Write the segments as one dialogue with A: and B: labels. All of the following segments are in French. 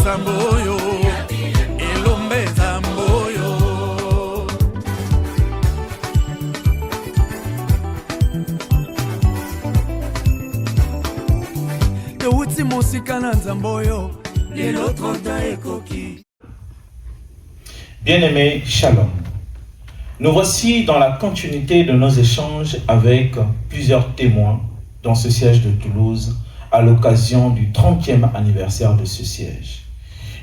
A: Samboyo, Elombe Samboyo. Teuti Mosika na Samboyo, et l'autre Daekoki.
B: Bien-aimés, Shalom. Nous voici dans la continuité de nos échanges avec plusieurs témoins dans ce siège de Toulouse à l'occasion du 30e anniversaire de ce siège.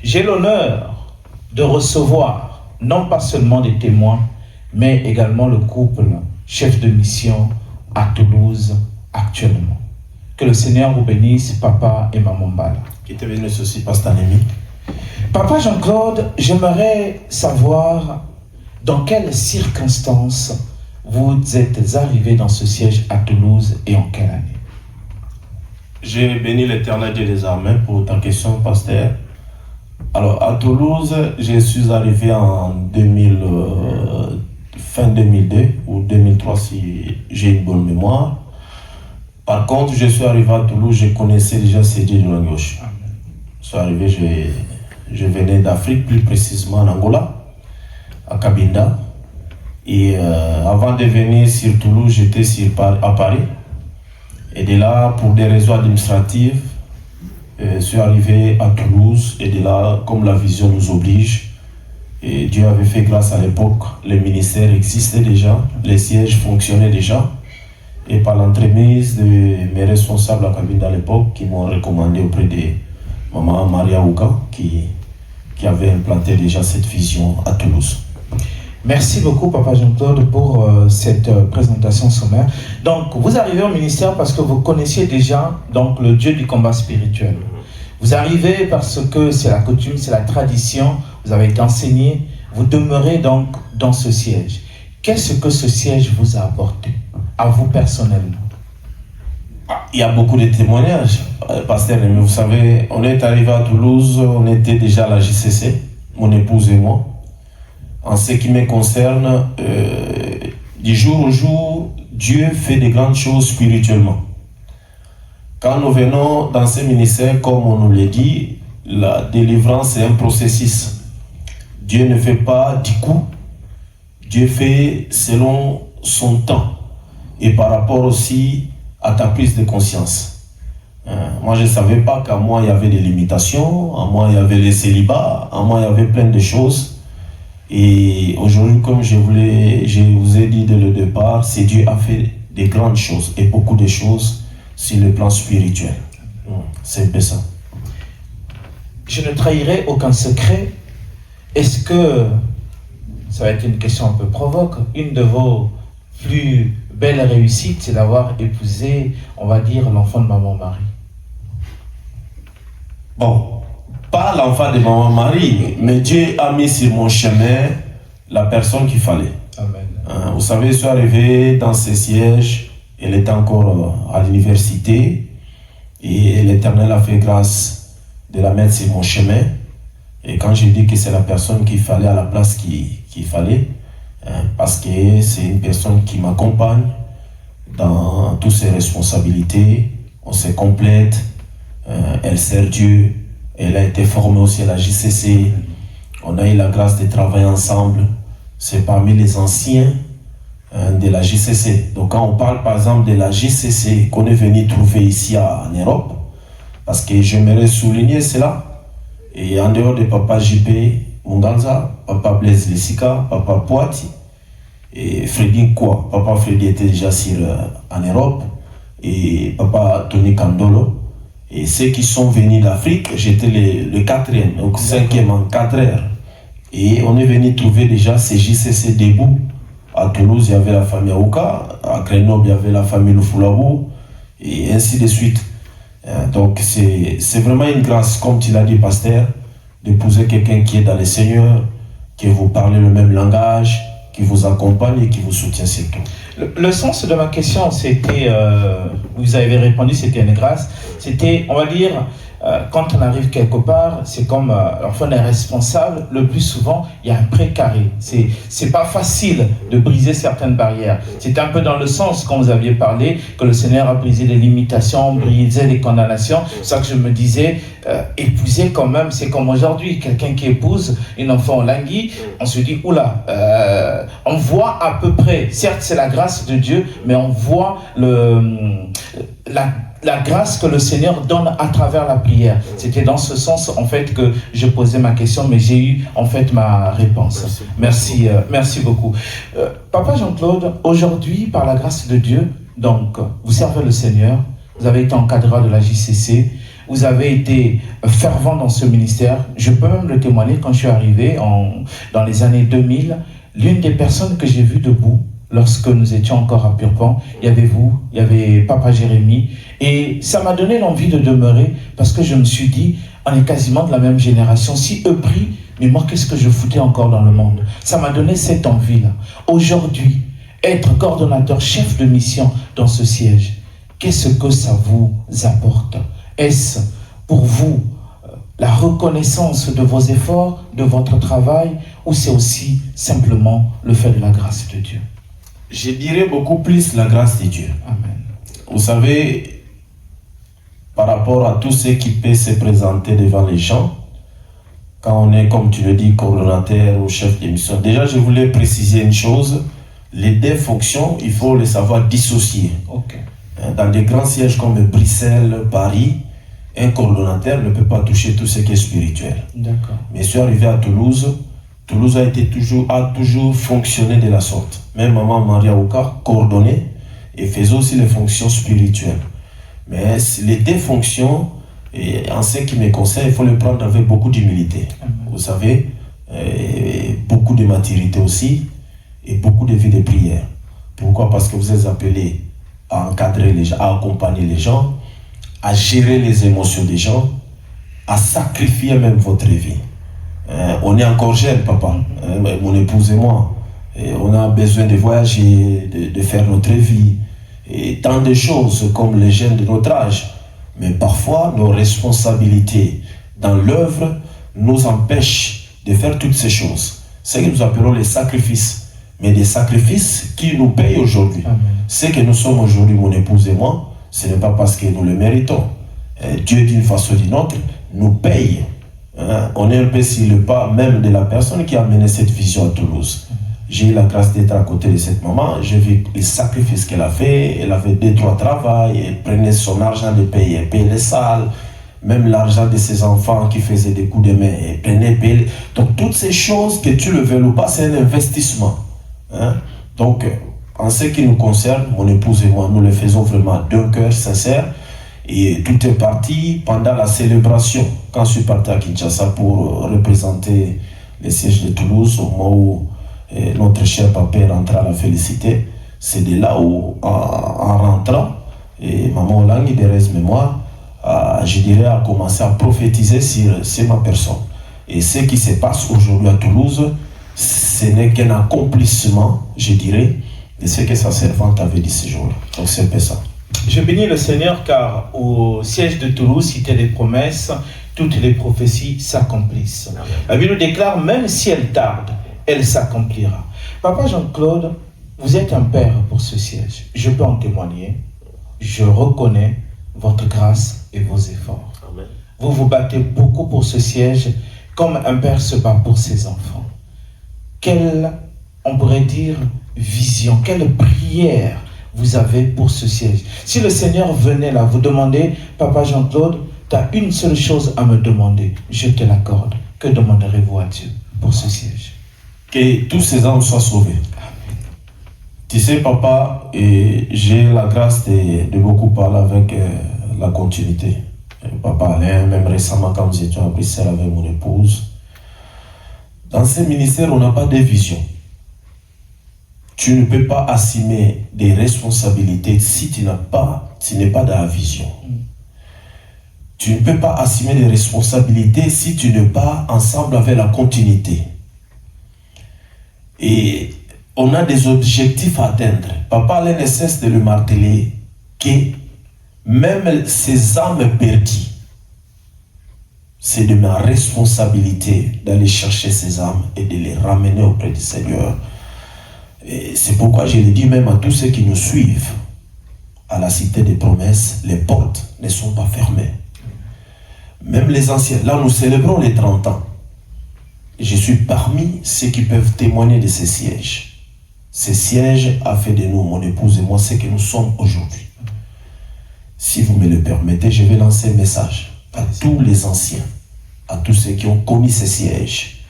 B: J'ai l'honneur de recevoir non pas seulement des témoins, mais également le couple chef de mission à Toulouse actuellement. Que le Seigneur vous bénisse, Papa et Maman Mbala.
C: Qui te bénisse aussi, Pasteur Némi.
B: Papa Jean-Claude, j'aimerais savoir dans quelles circonstances vous êtes arrivé dans ce siège à Toulouse et en quelle année?
C: J'ai béni l'Éternel Dieu des armées pour ta question, Pasteur. Alors, à Toulouse, je suis arrivé en fin 2002 ou 2003 si j'ai une bonne mémoire. Par contre, je suis arrivé à Toulouse, je connaissais déjà Sédié de la gauche. Je suis arrivé, je venais d'Afrique, plus précisément en Angola, à Cabinda. Et avant de venir sur Toulouse, j'étais à Paris. Et de là, pour des raisons administratives, je suis arrivé à Toulouse. Et de là, comme la vision nous oblige, et Dieu avait fait grâce à l'époque, les ministères existaient déjà, les sièges fonctionnaient déjà. Et par l'entremise de mes responsables à Cabinda à l'époque, qui m'ont recommandé auprès de Maman Maria Ouka, qui avait implanté déjà cette vision à Toulouse.
B: Merci beaucoup, Papa Jean-Claude, pour cette présentation sommaire. Donc, vous arrivez au ministère parce que vous connaissiez déjà donc, le Dieu du combat spirituel. Vous arrivez parce que c'est la coutume, c'est la tradition, vous avez été enseigné, vous demeurez donc dans ce siège. Qu'est-ce que ce siège vous a apporté, à vous personnellement?
C: Il y a beaucoup de témoignages, Pasteur, mais vous savez, on est arrivé à Toulouse, on était déjà à la JCC, mon épouse et moi. En ce qui me concerne, du jour au jour, Dieu fait de grandes choses spirituellement. Quand nous venons dans ce ministère, comme on nous l'a dit, la délivrance est un processus. Dieu ne fait pas du coup, Dieu fait selon son temps et par rapport aussi à ta prise de conscience. Moi, je ne savais pas qu'à moi, il y avait des limitations, à moi, il y avait les célibats, à moi, il y avait plein de choses. Et aujourd'hui, comme je vous ai dit dès le départ, c'est Dieu a fait des grandes choses et beaucoup de choses sur le plan spirituel. C'est un peu ça.
B: Je ne trahirai aucun secret. Est-ce que, ça va être une question un peu provoque, une de vos plus belles réussites, c'est d'avoir épousé, on va dire, l'enfant de Maman Marie?
C: Bon, pas l'enfant de Maman Marie, mais Dieu a mis sur mon chemin la personne qu'il fallait.
B: Amen.
C: Vous savez, je suis arrivé dans ce siège, elle était encore à l'université, et l'Éternel a fait grâce de la mettre sur mon chemin. Et quand j'ai dit que c'est la personne qu'il fallait à la place qu'il fallait, parce que c'est une personne qui m'accompagne dans toutes ses responsabilités, on se complète, elle sert Dieu, elle a été formée aussi à la JCC, on a eu la grâce de travailler ensemble, c'est parmi les anciens de la JCC. Donc quand on parle par exemple de la JCC qu'on est venu trouver ici en Europe, parce que j'aimerais souligner cela, et en dehors de Papa JP Munganza, Papa Blaise Lessika, Papa Poati et Freddy Kwa. Papa Freddy était déjà en Europe, et Papa Tony Kandolo. Et ceux qui sont venus d'Afrique, j'étais le quatrième, donc cinquième en 4 heures. Et on est venu trouver déjà ces JCC debout. À Toulouse, il y avait la famille Aouka, à Grenoble, il y avait la famille Lufulabou, et ainsi de suite. Donc c'est vraiment une grâce, comme tu l'as dit, Pasteur, d'épouser quelqu'un qui est dans le Seigneur, qui vous parle le même langage, qui vous accompagne et qui vous soutient surtout.
B: Le sens de ma question, c'était, vous avez répondu, c'était une grâce, c'était, on va dire, quand on arrive quelque part, c'est comme enfin on est responsable, le plus souvent il y a un précaré. C'est pas facile de briser certaines barrières. C'est un peu dans le sens, quand vous aviez parlé, que le Seigneur a brisé les limitations, brisé les condamnations. C'est ça que je me disais, épouser quand même, c'est comme aujourd'hui, quelqu'un qui épouse une enfant au Lingui, on se dit, oula, on voit à peu près, certes c'est la grâce de Dieu, mais on voit la grâce que le Seigneur donne à travers la prière. C'était dans ce sens, en fait, que je posais ma question, mais j'ai eu, en fait, ma réponse. Merci beaucoup. Papa Jean-Claude, aujourd'hui, par la grâce de Dieu, donc, vous servez le Seigneur, vous avez été encadreur de la JCC, vous avez été fervent dans ce ministère. Je peux même le témoigner, quand je suis arrivé dans les années 2000, l'une des personnes que j'ai vues debout, lorsque nous étions encore à Purpan, il y avait vous, il y avait Papa Jérémie, et ça m'a donné l'envie de demeurer, parce que je me suis dit, on est quasiment de la même génération, si eux prient, mais moi qu'est-ce que je foutais encore dans le monde? Ça m'a donné cette envie-là. Aujourd'hui, être coordonnateur, chef de mission dans ce siège, qu'est-ce que ça vous apporte? Est-ce pour vous la reconnaissance de vos efforts, de votre travail, ou c'est aussi simplement le fait de la grâce de Dieu?
C: Je dirais beaucoup plus la grâce de Dieu.
B: Amen.
C: Vous savez, par rapport à tout ce qui peut se présenter devant les gens, quand on est, comme tu le dis, coordonnateur ou chef de mission, déjà je voulais préciser une chose, les deux fonctions, il faut les savoir dissocier.
B: Okay.
C: Dans des grands sièges comme Bruxelles, Paris, un coordonnateur ne peut pas toucher tout ce qui est spirituel.
B: D'accord.
C: Mais je suis arrivé à Toulouse, Toulouse a toujours fonctionné de la sorte. Même Maman Maria Ouka coordonnait et faisait aussi les fonctions spirituelles. Mais les deux fonctions, et en ce qui me concerne, il faut les prendre avec beaucoup d'humilité. Vous savez, beaucoup de maturité aussi, et beaucoup de vie de prière. Pourquoi? Parce que vous êtes appelés à encadrer les gens, à accompagner les gens, à gérer les émotions des gens, à sacrifier même votre vie. On est encore jeune, papa, mon épouse et moi. Et on a besoin de voyager, de faire notre vie, et tant de choses comme les jeunes de notre âge. Mais parfois, nos responsabilités dans l'œuvre nous empêchent de faire toutes ces choses. C'est ce que nous appelons les sacrifices. Mais des sacrifices qui nous payent aujourd'hui. Ce que nous sommes aujourd'hui, mon épouse et moi, ce n'est pas parce que nous le méritons. Dieu, d'une façon ou d'une autre, nous paye. On est un peu sur le pas même de la personne qui a mené cette vision à Toulouse. J'ai eu la grâce d'être à côté de cette maman. J'ai vu les sacrifices qu'elle a fait. Elle avait 2-3 travails. Elle prenait son argent de payer. Elle payait les salles. Même l'argent de ses enfants qui faisaient des coups de main. Elle prenait, payait. Donc toutes ces choses, que tu le veuilles ou pas, c'est un investissement. Donc, en ce qui nous concerne, mon épouse et moi, nous le faisons vraiment d'un cœur sincère. Et tout est parti pendant la célébration. Quand je suis parti à Kinshasa pour représenter les sièges de Toulouse, au moment où notre cher papa est rentré à la félicité, c'est de là où, en rentrant, et Maman Olangi, de reste mémoire, je dirais, a commencé à prophétiser sur ma personne. Et ce qui se passe aujourd'hui à Toulouse, ce n'est qu'un accomplissement, je dirais, de ce que sa servante avait dit ce jour-là. Donc c'est un peu ça.
B: Je bénis le Seigneur car au siège de Toulouse, cité des promesses, toutes les prophéties s'accomplissent. La Bible nous déclare, même si elle tarde, elle s'accomplira. Papa Jean-Claude, vous êtes un père pour ce siège. Je peux en témoigner. Je reconnais votre grâce et vos efforts. Amen. Vous vous battez beaucoup pour ce siège, comme un père se bat pour ses enfants. Quelle, on pourrait dire, vision, quelle prière vous avez pour ce siège. Si le Seigneur venait là, vous demandez, Papa Jean-Claude, tu as une seule chose à me demander, je te l'accorde. Que demanderez-vous à Dieu pour ce siège?
C: Que tous ces âmes soient sauvés. Amen. Tu sais, papa, j'ai la grâce de beaucoup parler avec la continuité. Papa Alain, même récemment, quand nous étions à Bruxelles avec mon épouse, dans ces ministères, on n'a pas de vision. Tu ne peux pas assumer des responsabilités si tu n'es pas dans la vision. Tu ne peux pas assumer des responsabilités si tu n'es pas ensemble avec la continuité. Et on a des objectifs à atteindre. Papa Alain ne cesse de le marteler que même ces âmes perdues, C'est de ma responsabilité d'aller chercher ces âmes et de les ramener auprès du Seigneur. Et c'est pourquoi je le dis même à tous ceux qui nous suivent. À la cité des promesses, les portes ne sont pas fermées. Même les anciens. Là, nous célébrons les 30 ans. Je suis parmi ceux qui peuvent témoigner de ces sièges. Ces sièges a fait de nous, mon épouse et moi, ce que nous sommes aujourd'hui. Si vous me le permettez, je vais lancer un message à tous les anciens, à tous ceux qui ont connu ces sièges,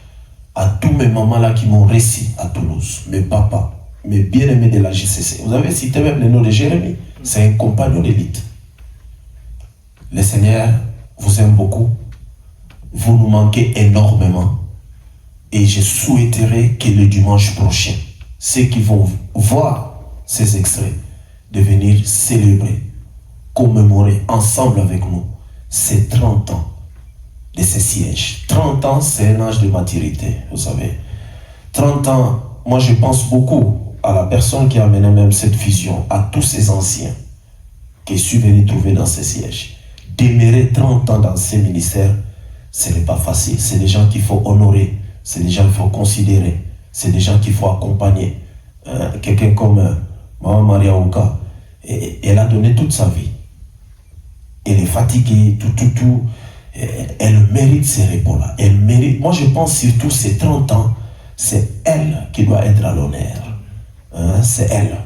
C: à tous mes mamans là qui m'ont réussi à Toulouse, mes papas, mes bien-aimés de la JCC. Vous avez cité même le nom de Jérémie, c'est un compagnon d'élite. Le Seigneur vous aime beaucoup, vous nous manquez énormément, et je souhaiterais que le dimanche prochain, ceux qui vont voir ces extraits, de venir célébrer, commémorer ensemble avec nous ces 30 ans de ces sièges. 30 ans, c'est un âge de maturité, vous savez. 30 ans, moi je pense beaucoup à la personne qui a amené même cette vision, à tous ces anciens qui sont venus trouver dans ces sièges. Demeurer 30 ans dans ces ministères, ce n'est pas facile. C'est des gens qu'il faut honorer, c'est des gens qu'il faut considérer, c'est des gens qu'il faut accompagner. Quelqu'un comme Maman Maria Ouka, elle a donné toute sa vie. Elle est fatiguée, tout. Elle mérite ces repos-là. Elle mérite. Moi, je pense surtout ces 30 ans, c'est elle qui doit être à l'honneur. C'est elle.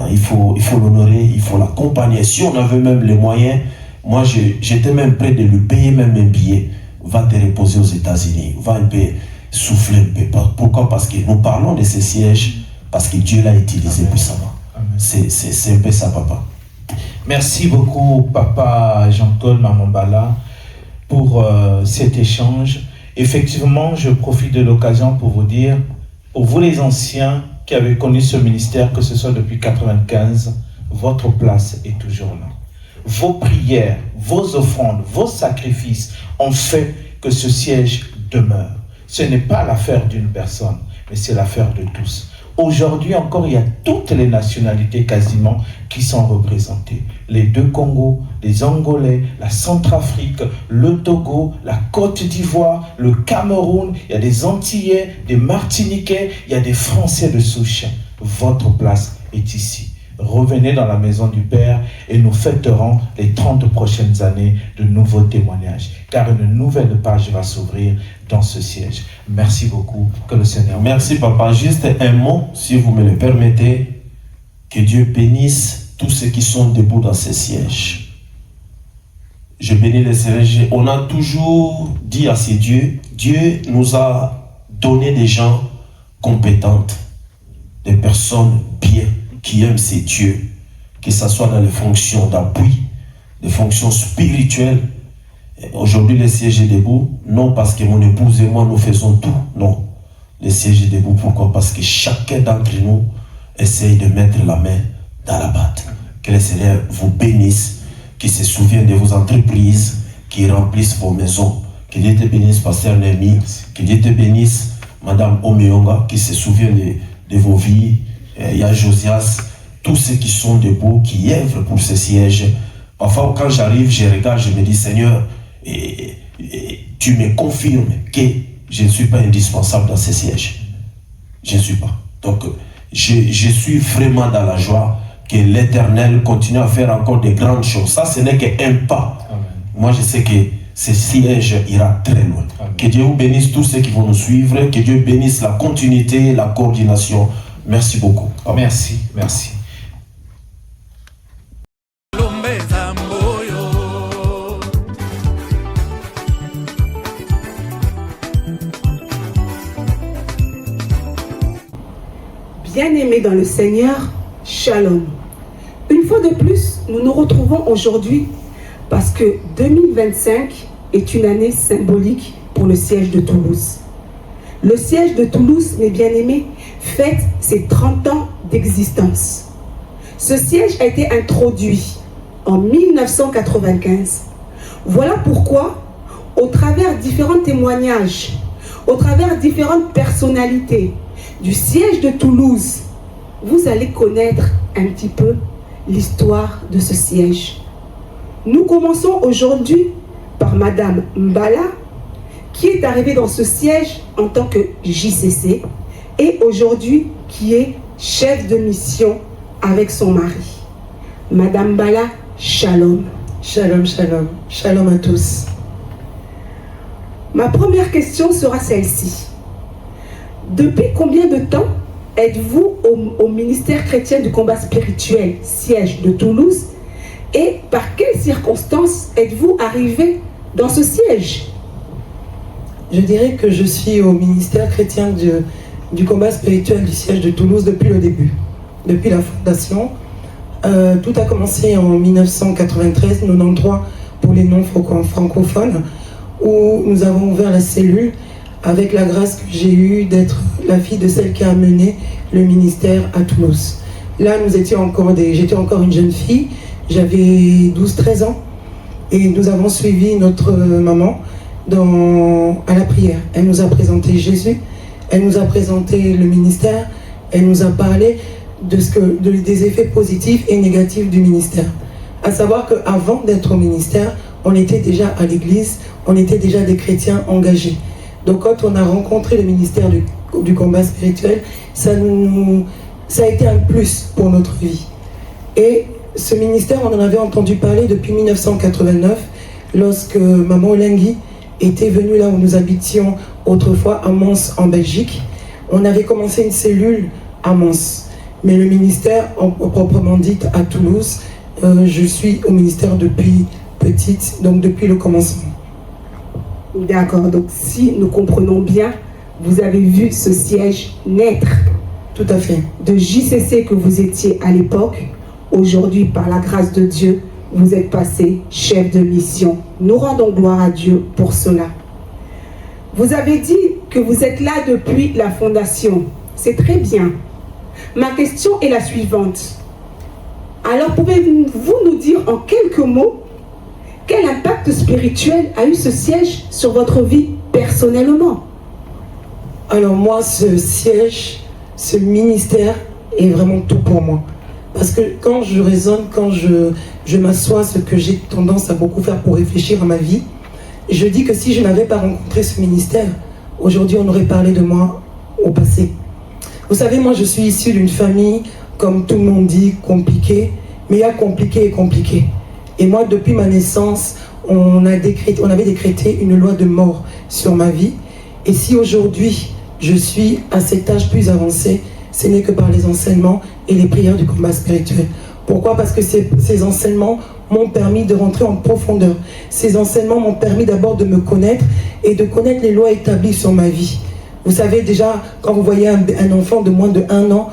C: Il faut l'honorer, il faut l'accompagner. Si on avait même les moyens, moi, j'étais même prêt de lui payer même un billet. Va te reposer aux États-Unis. Va un peu souffler un peu. Pourquoi? Parce que nous parlons de ces sièges, parce que Dieu l'a utilisé puissamment. C'est un peu ça, papa.
B: Merci beaucoup, Papa Jean-Claude Mamambala, pour cet échange. Effectivement, je profite de l'occasion pour vous dire, pour vous les anciens qui avez connu ce ministère, que ce soit depuis 1995, votre place est toujours là. Vos prières, vos offrandes, vos sacrifices ont fait que ce siège demeure. Ce n'est pas l'affaire d'une personne, mais c'est l'affaire de tous. Aujourd'hui encore, il y a toutes les nationalités quasiment qui sont représentées. Les deux Congos, les Angolais, la Centrafrique, le Togo, la Côte d'Ivoire, le Cameroun, il y a des Antillais, des Martiniquais, il y a des Français de souche. Votre place est ici. Revenez dans la maison du Père et nous fêterons les 30 prochaines années de nouveaux témoignages, car une nouvelle page va s'ouvrir dans ce siège. Merci beaucoup, que le Seigneur...
C: Merci papa, juste un mot, si vous me le permettez, que Dieu bénisse tous ceux qui sont debout dans ces sièges. Je bénis les sièges. On a toujours dit à ces dieux, Dieu nous a donné des gens compétents, des personnes bien, qui aiment ces dieux, que ce soit dans les fonctions d'appui, des fonctions spirituelles. Aujourd'hui, le siège est debout, non parce que mon épouse et moi nous faisons tout, non. Le siège est debout, pourquoi? Parce que chacun d'entre nous essaye de mettre la main dans la pâte. Que le Seigneur vous bénisse, qu'il se souvienne de vos entreprises, qui remplissent vos maisons. Que Dieu te bénisse, Pasteur Némi, que Dieu te bénisse, Madame Omeonga, qui se souvienne de vos vies. Il y a Josias, tous ceux qui sont debout, qui œuvrent pour ce siège. Parfois, quand j'arrive, je regarde, je me dis, Seigneur, tu me confirmes que je ne suis pas indispensable dans ce siège. Je ne suis pas. Donc, je suis vraiment dans la joie que l'Éternel continue à faire encore de grandes choses. Ça, ce n'est qu'un pas. Amen. Moi, je sais que ce siège ira très loin. Amen. Que Dieu vous bénisse tous ceux qui vont nous suivre. Que Dieu bénisse la continuité, la coordination. Merci beaucoup. Amen.
B: Merci, merci.
D: Bien-aimés dans le Seigneur, Shalom. Une fois de plus, nous nous retrouvons aujourd'hui parce que 2025 est une année symbolique pour le siège de Toulouse. Le siège de Toulouse, mes bien-aimés, fête ses 30 ans d'existence. Ce siège a été introduit en 1995. Voilà pourquoi, au travers différents témoignages, au travers différentes personnalités du siège de Toulouse, vous allez connaître un petit peu l'histoire de ce siège. Nous commençons aujourd'hui par Madame Mbala, qui est arrivée dans ce siège en tant que JCC et aujourd'hui qui est chef de mission avec son mari. Madame Mbala, shalom.
E: Shalom, shalom. Shalom à tous.
D: Ma première question sera celle-ci. Depuis combien de temps êtes-vous au ministère chrétien du combat spirituel, siège de Toulouse, et par quelles circonstances êtes-vous arrivé dans ce siège?
E: Je dirais que je suis au ministère chrétien du combat spirituel du siège de Toulouse depuis le début, depuis la fondation. Tout a commencé en 1993-93 pour les non-francophones, où nous avons ouvert la cellule avec la grâce que j'ai eue d'être la fille de celle qui a mené le ministère à Toulouse. Là, j'étais encore une jeune fille, j'avais 12-13 ans, et nous avons suivi notre maman à la prière. Elle nous a présenté Jésus, elle nous a présenté le ministère, elle nous a parlé des effets positifs et négatifs du ministère. À savoir qu'avant d'être au ministère, on était déjà à l'église, on était déjà des chrétiens engagés. Donc quand on a rencontré le ministère du combat spirituel, ça a été un plus pour notre vie. Et ce ministère, on en avait entendu parler depuis 1989, lorsque Maman Olengi était venue là où nous habitions autrefois, à Mons en Belgique. On avait commencé une cellule à Mons. Mais le ministère, proprement dit, à Toulouse, je suis au ministère depuis petite, donc depuis le commencement.
D: D'accord, donc si nous comprenons bien, vous avez vu ce siège naître.
E: Tout à fait.
D: De JCC que vous étiez à l'époque, aujourd'hui, par la grâce de Dieu, vous êtes passé chef de mission. Nous rendons gloire à Dieu pour cela. Vous avez dit que vous êtes là depuis la fondation. C'est très bien. Ma question est la suivante. Alors, pouvez-vous nous dire en quelques mots quel impact spirituel a eu ce siège sur votre vie personnellement?
E: Alors moi, ce siège, ce ministère est vraiment tout pour moi. Parce que quand je raisonne, quand je m'assois, ce que j'ai tendance à beaucoup faire pour réfléchir à ma vie, je dis que si je n'avais pas rencontré ce ministère, aujourd'hui on aurait parlé de moi au passé. Vous savez, moi je suis issue d'une famille, comme tout le monde dit, compliquée, mais il y a compliqué et compliqué. Et moi, depuis ma naissance, on avait décrété une loi de mort sur ma vie. Et si aujourd'hui je suis à cet âge plus avancé, ce n'est que par les enseignements et les prières du combat spirituel. Pourquoi? Parce que ces enseignements m'ont permis de rentrer en profondeur. Ces enseignements m'ont permis d'abord de me connaître et de connaître les lois établies sur ma vie. Vous savez déjà, quand vous voyez un enfant de moins de 1 an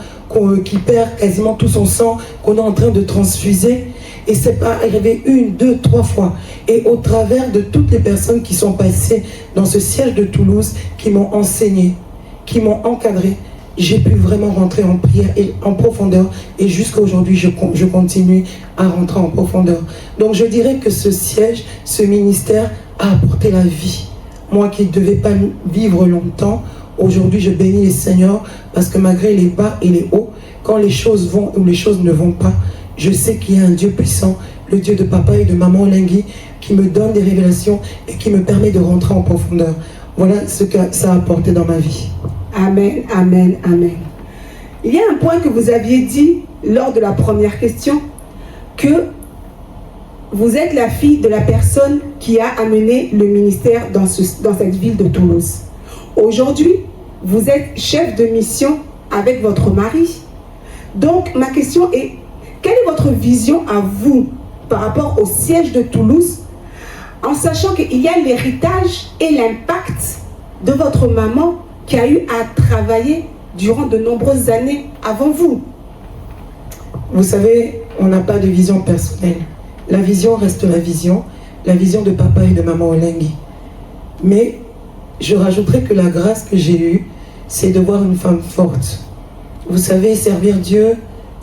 E: qui perd quasiment tout son sang, qu'on est en train de transfuser, et c'est pas arrivé 1, 2, 3 fois. Et au travers de toutes les personnes qui sont passées dans ce siège de Toulouse, qui m'ont enseigné, qui m'ont encadré, j'ai pu vraiment rentrer en prière et en profondeur. Et jusqu'à aujourd'hui, je continue à rentrer en profondeur. Donc je dirais que ce siège, ce ministère a apporté la vie. Moi qui ne devais pas vivre longtemps, aujourd'hui je bénis les Seigneurs parce que malgré les bas et les hauts, quand les choses vont ou les choses ne vont pas, je sais qu'il y a un Dieu puissant, le Dieu de papa et de maman Olengi, qui me donne des révélations et qui me permet de rentrer en profondeur. Voilà ce que ça a apporté dans ma vie.
D: Amen, amen, amen. Il y a un point que vous aviez dit lors de la première question, que vous êtes la fille de la personne qui a amené le ministère dans cette ville de Toulouse. Aujourd'hui, vous êtes chef de mission avec votre mari. Donc, ma question est, quelle est votre vision à vous par rapport au siège de Toulouse, en sachant qu'il y a l'héritage et l'impact de votre maman qui a eu à travailler durant de nombreuses années avant vous?
E: Vous savez, on n'a pas de vision personnelle. La vision reste la vision de papa et de maman Olengi. Mais je rajouterai que la grâce que j'ai eue, c'est de voir une femme forte. Vous savez, servir Dieu,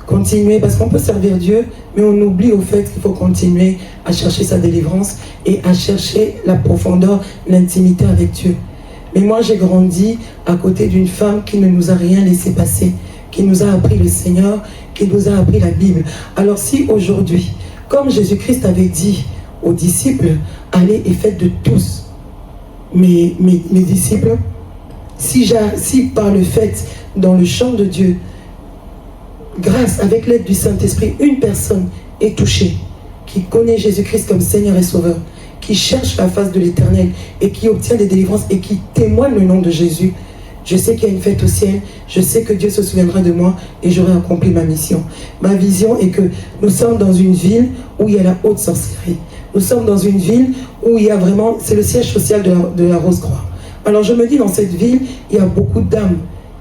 E: continuer, parce qu'on peut servir Dieu, mais on oublie au fait qu'il faut continuer à chercher sa délivrance et à chercher la profondeur, l'intimité avec Dieu. Mais moi, j'ai grandi à côté d'une femme qui ne nous a rien laissé passer, qui nous a appris le Seigneur, qui nous a appris la Bible. Alors si aujourd'hui, comme Jésus-Christ avait dit aux disciples, allez et faites de tous mes disciples. Si par le fait, dans le champ de Dieu, grâce, avec l'aide du Saint-Esprit, une personne est touchée, qui connaît Jésus-Christ comme Seigneur et Sauveur, qui cherche la face de l'Éternel et qui obtient des délivrances et qui témoigne le nom de Jésus, je sais qu'il y a une fête au ciel, je sais que Dieu se souviendra de moi et j'aurai accompli ma mission. Ma vision est que nous sommes dans une ville où il y a la haute sorcellerie. Nous sommes dans une ville où il y a vraiment, c'est le siège social de la Rose-Croix. Alors je me dis, dans cette ville, il y a beaucoup d'âmes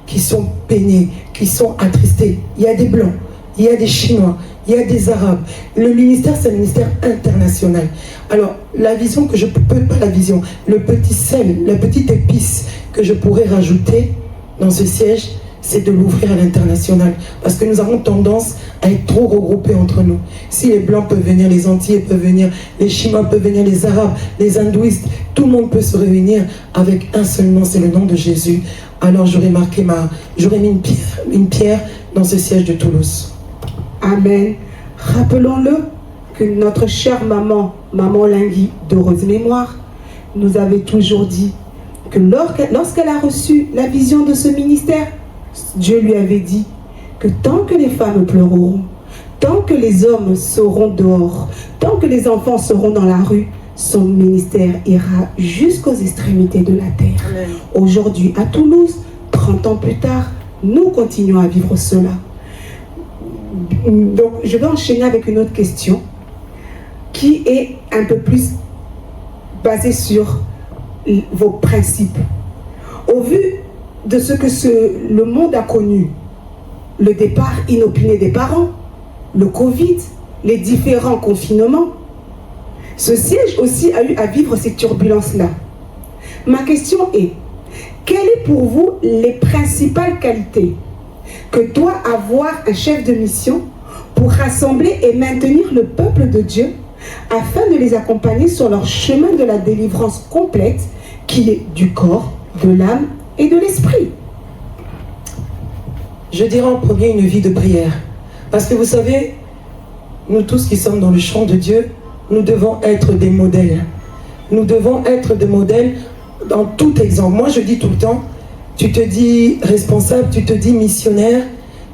E: qui sont peinées, qui sont attristées. Il y a des Blancs, il y a des Chinois, il y a des Arabes. Le ministère, c'est un ministère international. Alors, la vision que je peux pas, la vision, le petit sel, la petite épice que je pourrais rajouter dans ce siège, c'est de l'ouvrir à l'international. Parce que nous avons tendance à être trop regroupés entre nous. Si les Blancs peuvent venir, les Antillais peuvent venir, les Chinois peuvent venir, les Arabes, les Hindouistes, tout le monde peut se réunir avec un seul nom, c'est le nom de Jésus. Alors j'aurais mis une pierre dans ce siège de Toulouse. Amen.
D: Rappelons-le que notre chère maman Lingui, d'heureuse mémoire, nous avait toujours dit que lorsqu'elle a reçu la vision de ce ministère, Dieu lui avait dit que tant que les femmes pleureront, tant que les hommes seront dehors, tant que les enfants seront dans la rue, son ministère ira jusqu'aux extrémités de la terre. Amen. Aujourd'hui, à Toulouse, 30 ans plus tard, nous continuons à vivre cela. Donc, je vais enchaîner avec une autre question qui est un peu plus basée sur vos principes. Au vu de ce que le monde a connu, le départ inopiné des parents, le Covid, les différents confinements, ce siège aussi a eu à vivre ces turbulences-là. Ma question est, quelles sont pour vous les principales qualités que doit avoir un chef de mission pour rassembler et maintenir le peuple de Dieu afin de les accompagner sur leur chemin de la délivrance complète qui est du corps, de l'âme et de l'esprit?
E: Je dirais en premier une vie de prière. Parce que vous savez, nous tous qui sommes dans le champ de Dieu, nous devons être des modèles. Nous devons être des modèles dans tout exemple. Moi, je dis tout le temps, tu te dis responsable, tu te dis missionnaire,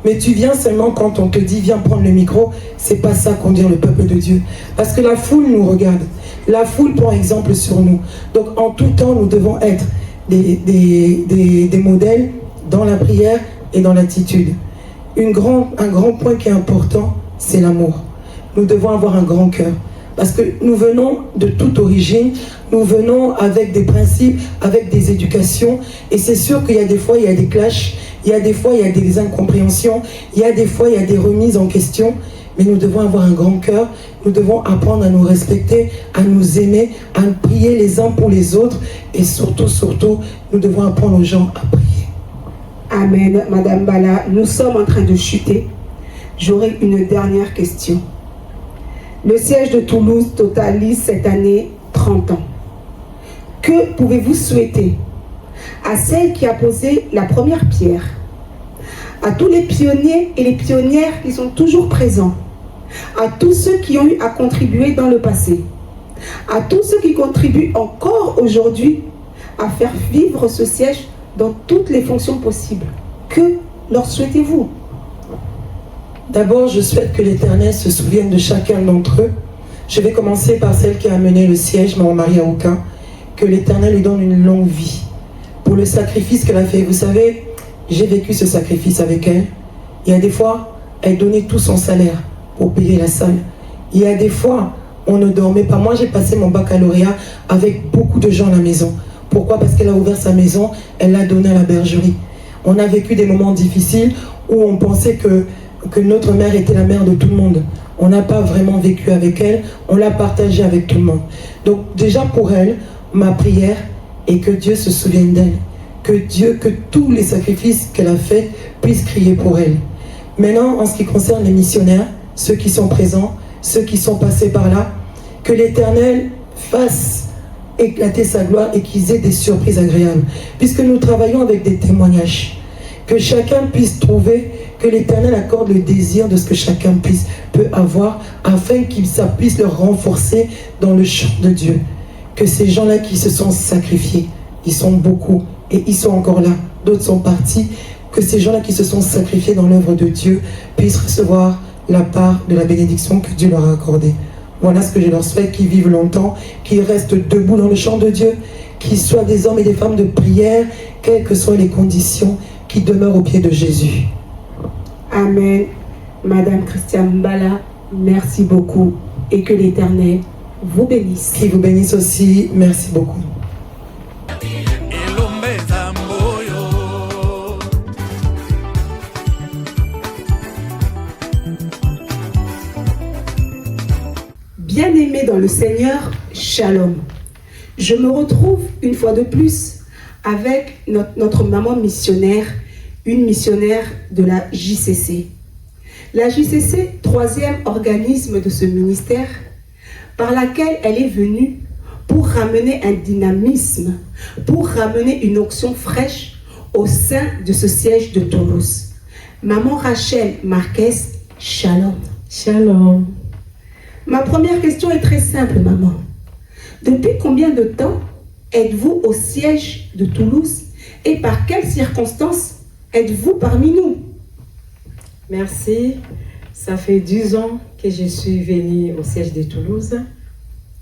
E: mais tu viens seulement quand on te dit viens prendre le micro. C'est pas ça conduire le peuple de Dieu. Parce que la foule nous regarde. La foule prend exemple sur nous. Donc en tout temps, nous devons être des modèles dans la prière et dans l'attitude. Un grand point qui est important, c'est l'amour. Nous devons avoir un grand cœur. Parce que nous venons de toute origine, nous venons avec des principes, avec des éducations, et c'est sûr qu'il y a des fois, il y a des clashs, il y a des fois, il y a des incompréhensions, il y a des fois, il y a des remises en question, mais nous devons avoir un grand cœur, nous devons apprendre à nous respecter, à nous aimer, à prier les uns pour les autres, et surtout, nous devons apprendre aux gens à prier.
D: Amen, Madame Bala, nous sommes en train de chuter. J'aurai une dernière question. Le siège de Toulouse totalise cette année 30 ans. Que pouvez-vous souhaiter à celle qui a posé la première pierre, à tous les pionniers et les pionnières qui sont toujours présents, à tous ceux qui ont eu à contribuer dans le passé, à tous ceux qui contribuent encore aujourd'hui à faire vivre ce siège dans toutes les fonctions possibles? Que leur souhaitez-vous?
E: D'abord, je souhaite que l'Éternel se souvienne de chacun d'entre eux. Je vais commencer par celle qui a mené le siège, Maman Maria Aucun. Que l'Éternel lui donne une longue vie pour le sacrifice qu'elle a fait. Vous savez, j'ai vécu ce sacrifice avec elle. Il y a des fois, elle donnait tout son salaire pour payer la salle. Il y a des fois, on ne dormait pas. Moi, j'ai passé mon baccalauréat avec beaucoup de gens à la maison. Pourquoi? Parce qu'elle a ouvert sa maison, elle l'a donnée à la bergerie. On a vécu des moments difficiles où on pensait que notre mère était la mère de tout le monde. On n'a pas vraiment vécu avec elle, on l'a partagé avec tout le monde. Donc déjà pour elle, ma prière est que Dieu se souvienne d'elle. Que tous les sacrifices qu'elle a faits puissent crier pour elle. Maintenant, en ce qui concerne les missionnaires, ceux qui sont présents, ceux qui sont passés par là, que l'Éternel fasse éclater sa gloire et qu'ils aient des surprises agréables. Puisque nous travaillons avec des témoignages. Que chacun puisse trouver Que l'Éternel accorde le désir de ce que chacun peut avoir, afin qu'il puisse le renforcer dans le champ de Dieu. Que ces gens-là qui se sont sacrifiés, ils sont beaucoup et ils sont encore là, d'autres sont partis, que ces gens-là qui se sont sacrifiés dans l'œuvre de Dieu puissent recevoir la part de la bénédiction que Dieu leur a accordée. Voilà ce que je leur souhaite, qu'ils vivent longtemps, qu'ils restent debout dans le champ de Dieu, qu'ils soient des hommes et des femmes de prière, quelles que soient les conditions, qui demeurent au pied de Jésus.
D: Amen. Madame Christiane Mbala, merci beaucoup et que l'Éternel vous bénisse.
E: Qu'il vous bénisse aussi. Merci beaucoup.
D: Bien-aimés dans le Seigneur, Shalom. Je me retrouve une fois de plus avec notre maman missionnaire, une missionnaire de la JCC. La JCC, troisième organisme de ce ministère, par laquelle elle est venue pour ramener un dynamisme, pour ramener une onction fraîche au sein de ce siège de Toulouse. Maman Rachel Marquez, Shalom.
F: Shalom.
D: Ma première question est très simple, maman. Depuis combien de temps êtes-vous au siège de Toulouse et par quelles circonstances êtes-vous parmi nous?
F: Merci. Ça fait 10 ans que je suis venue au siège de Toulouse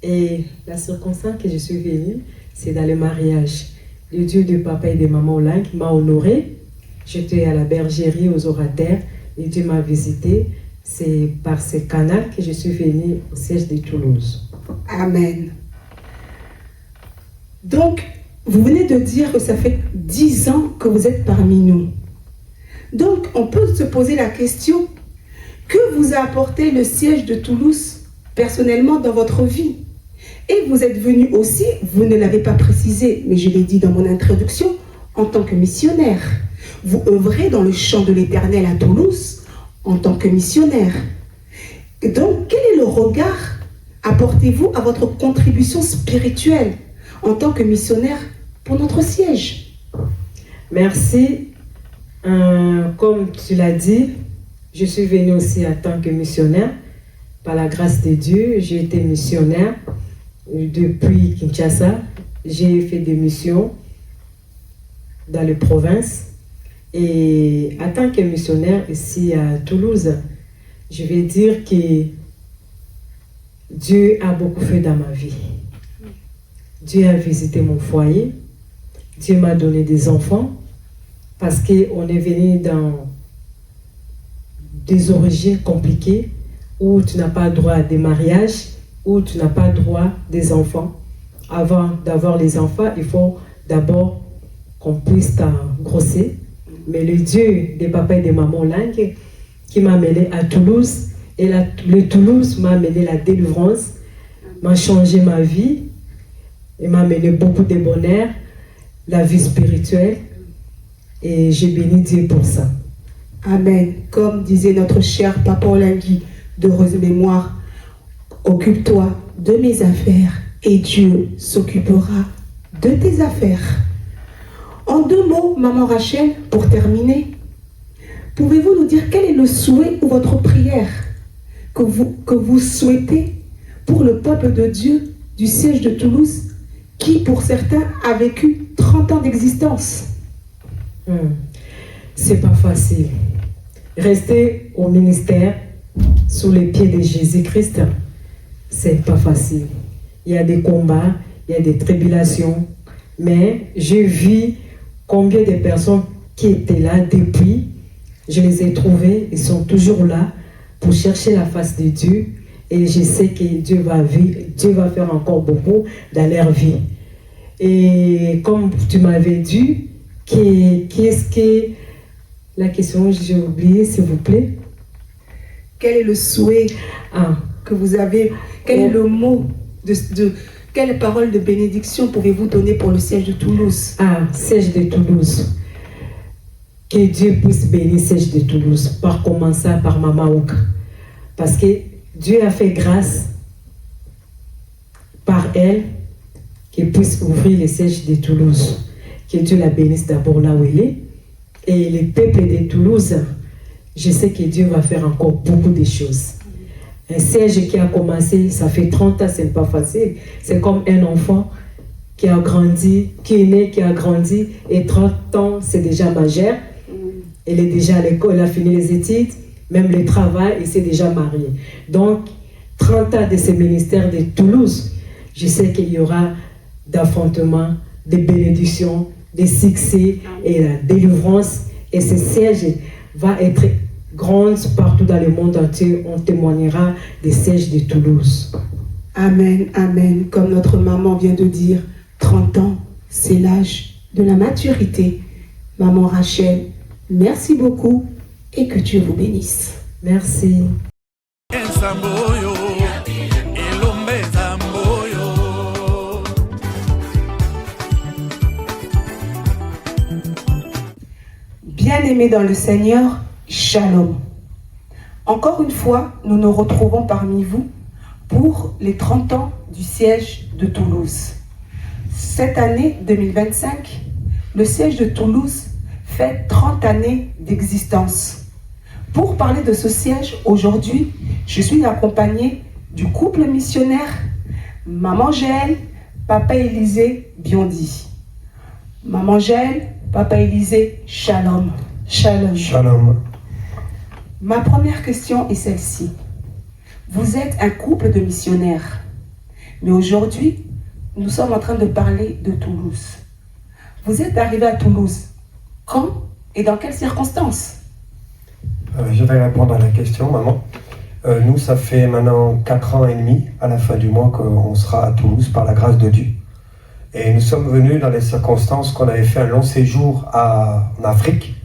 F: et la circonstance que je suis venue, c'est dans le mariage. Le Dieu de papa et de maman Olang m'a honorée. J'étais à la bergerie aux orataires et Dieu m'a visité. C'est par ce canal que je suis venue au siège de Toulouse.
D: Amen. Donc, vous venez de dire que ça fait 10 ans que vous êtes parmi nous. Donc, on peut se poser la question, que vous a apporté le siège de Toulouse personnellement dans votre vie? Et vous êtes venu aussi, vous ne l'avez pas précisé, mais je l'ai dit dans mon introduction, en tant que missionnaire. Vous œuvrez dans le champ de l'Éternel à Toulouse en tant que missionnaire. Donc, quel est le regard apportez-vous à votre contribution spirituelle en tant que missionnaire pour notre siège?
F: Merci. Comme tu l'as dit, je suis venue aussi en tant que missionnaire. Par la grâce de Dieu, j'ai été missionnaire depuis Kinshasa. J'ai fait des missions dans les provinces. Et en tant que missionnaire ici à Toulouse, je vais dire que Dieu a beaucoup fait dans ma vie. Dieu a visité mon foyer. Dieu m'a donné des enfants parce qu'on est venu dans des origines compliquées où tu n'as pas droit à des mariages, où tu n'as pas droit des enfants. Avant d'avoir les enfants, il faut d'abord qu'on puisse t'engrosser. Mais le Dieu des papas et des mamans Lang qui m'a amené à Toulouse, et le Toulouse m'a amené la délivrance, m'a changé ma vie, et m'a amené beaucoup de bonheur, la vie spirituelle, et j'ai béni Dieu pour ça.
D: Amen. Comme disait notre cher Papa Olangui, d'heureuse mémoire, occupe-toi de mes affaires et Dieu s'occupera de tes affaires. En 2 mots, maman Rachel, pour terminer, pouvez-vous nous dire quel est le souhait ou votre prière que vous souhaitez pour le peuple de Dieu du siège de Toulouse qui, pour certains, a vécu 30 ans d'existence?
F: C'est pas facile. Rester au ministère sous les pieds de Jésus-Christ, c'est pas facile. Il y a des combats, il y a des tribulations, mais j'ai vu combien de personnes qui étaient là depuis, je les ai trouvées, ils sont toujours là pour chercher la face de Dieu et je sais que Dieu va faire encore beaucoup dans leur vie. Et comme tu m'avais dit, qu'est-ce que la question, j'ai oublié, s'il vous plaît.
D: Quel est le souhait que vous avez? Quel est le mot quelle parole de bénédiction pouvez-vous donner pour le siège de Toulouse?
F: Siège de Toulouse. Que Dieu puisse bénir le siège de Toulouse, par commencer par Maman Ouk. Parce que Dieu a fait grâce par elle qu'il puisse ouvrir le siège de Toulouse. Que Dieu la bénisse d'abord là où elle est. Et le peuple de Toulouse, je sais que Dieu va faire encore beaucoup de choses. Un siège qui a commencé, ça fait 30 ans, c'est pas facile. C'est comme un enfant qui a grandi, qui est né, qui a grandi, et 30 ans, c'est déjà majeur. Elle est déjà à l'école, elle a fini les études, même le travail, et s'est déjà mariée. Donc, 30 ans de ce ministère de Toulouse, je sais qu'il y aura d'affrontements, des bénédictions, des succès et la délivrance. Et ce siège va être grand partout dans le monde entier. On témoignera des sièges de Toulouse.
D: Amen, amen. Comme notre maman vient de dire, 30 ans, c'est l'âge de la maturité. Maman Rachel, merci beaucoup et que Dieu vous bénisse.
F: Merci.
D: Bien-aimés dans le Seigneur, Shalom. Encore une fois, nous nous retrouvons parmi vous pour les 30 ans du siège de Toulouse. Cette année 2025, le siège de Toulouse fait 30 années d'existence. Pour parler de ce siège, aujourd'hui, je suis accompagnée du couple missionnaire Maman Jaël, Papa Élisée Biondi. Maman Jaël, Papa Élisée, Shalom. Shalom.
G: Shalom.
D: Ma première question est celle-ci. Vous êtes un couple de missionnaires, mais aujourd'hui, nous sommes en train de parler de Toulouse. Vous êtes arrivé à Toulouse. Quand et dans quelles circonstances?
G: Je vais répondre à la question, maman. Nous, ça fait maintenant 4 ans et demi, à la fin du mois, qu'on sera à Toulouse par la grâce de Dieu. Et nous sommes venus dans les circonstances qu'on avait fait un long séjour en Afrique.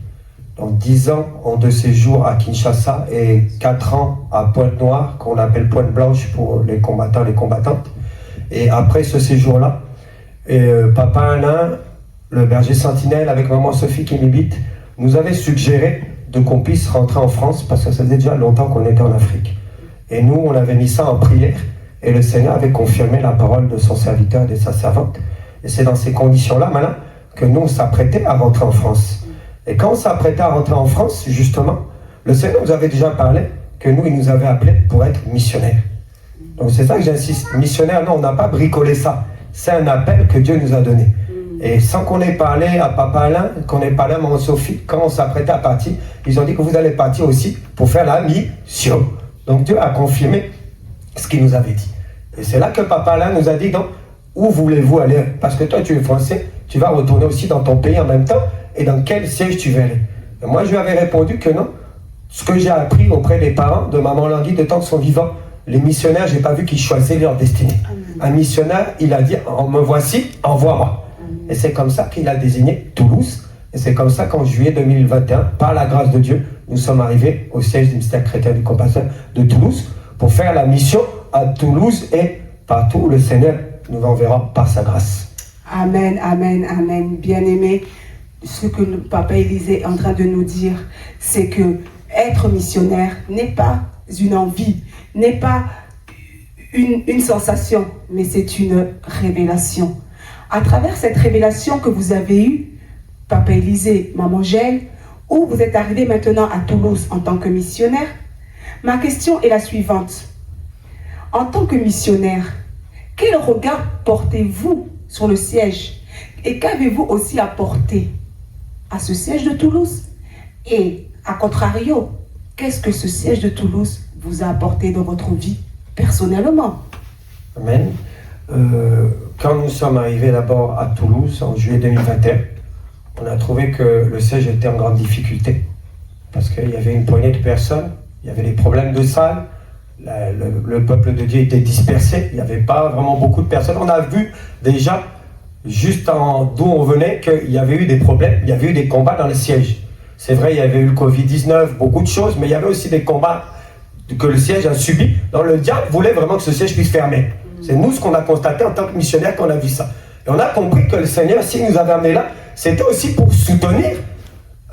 G: Donc 10 ans en 2 séjours à Kinshasa et 4 ans à Pointe-Noire, qu'on appelle Pointe-Blanche pour les combattants et les combattantes. Et après ce séjour-là, Papa Alain, le berger sentinelle, avec maman Sophie qui m'habite, nous avait suggéré de qu'on puisse rentrer en France parce que ça faisait déjà longtemps qu'on était en Afrique. Et nous, on avait mis ça en prière et le Seigneur avait confirmé la parole de son serviteur et de sa servante. Et c'est dans ces conditions-là, maintenant, que nous, on s'apprêtait à rentrer en France. Et quand on s'apprêtait à rentrer en France, justement, le Seigneur nous avait déjà parlé que nous, il nous avait appelés pour être missionnaires. Donc c'est ça que j'insiste. Missionnaire, non, on n'a pas bricolé ça. C'est un appel que Dieu nous a donné. Et sans qu'on ait parlé à Papa Alain, qu'on ait parlé à Maman Sophie, quand on s'apprêtait à partir, ils ont dit que vous allez partir aussi pour faire la mission. Donc Dieu a confirmé ce qu'il nous avait dit. Et c'est là que Papa Alain nous a dit, donc, où voulez-vous aller? Parce que toi, tu es français, tu vas retourner aussi dans ton pays en même temps, et dans quel siège tu veux aller? Et moi, je lui avais répondu que non. Ce que j'ai appris auprès des parents de Maman Langui de temps qu'ils sont vivants, les missionnaires, je n'ai pas vu qu'ils choisissaient leur destinée. Un missionnaire, il a dit, me voici, envoie-moi. Et c'est comme ça qu'il a désigné Toulouse. Et c'est comme ça qu'en juillet 2021, par la grâce de Dieu, nous sommes arrivés au siège du ministère chrétien du Compasteur de Toulouse pour faire la mission à Toulouse et partout où le Seigneur nous enverra par sa grâce.
D: Amen, amen, amen. Bien-aimé, ce que le Papa Élisée est en train de nous dire, c'est que être missionnaire n'est pas une envie, n'est pas une sensation, mais c'est une révélation. À travers cette révélation que vous avez eue, Papa Élisée, Maman Jaël, où vous êtes arrivé maintenant à Toulouse en tant que missionnaire, ma question est la suivante. En tant que missionnaire, quel regard portez-vous sur le siège? Et qu'avez-vous aussi apporté à ce siège de Toulouse? Et à contrario, qu'est-ce que ce siège de Toulouse vous a apporté dans votre vie personnellement?
G: Amen. Quand nous sommes arrivés d'abord à Toulouse en juillet 2021, on a trouvé que le siège était en grande difficulté parce qu'il y avait une poignée de personnes, il y avait des problèmes de salle, le peuple de Dieu était dispersé, il n'y avait pas vraiment beaucoup de personnes. On a vu déjà, juste d'où on venait, qu'il y avait eu des problèmes, il y avait eu des combats dans le siège. C'est vrai, il y avait eu le Covid-19, beaucoup de choses, mais il y avait aussi des combats que le siège a subis. Donc le diable voulait vraiment que ce siège puisse fermer. C'est nous ce qu'on a constaté en tant que missionnaires qu'on a vu ça. Et on a compris que le Seigneur, s'il nous avait amené là, c'était aussi pour soutenir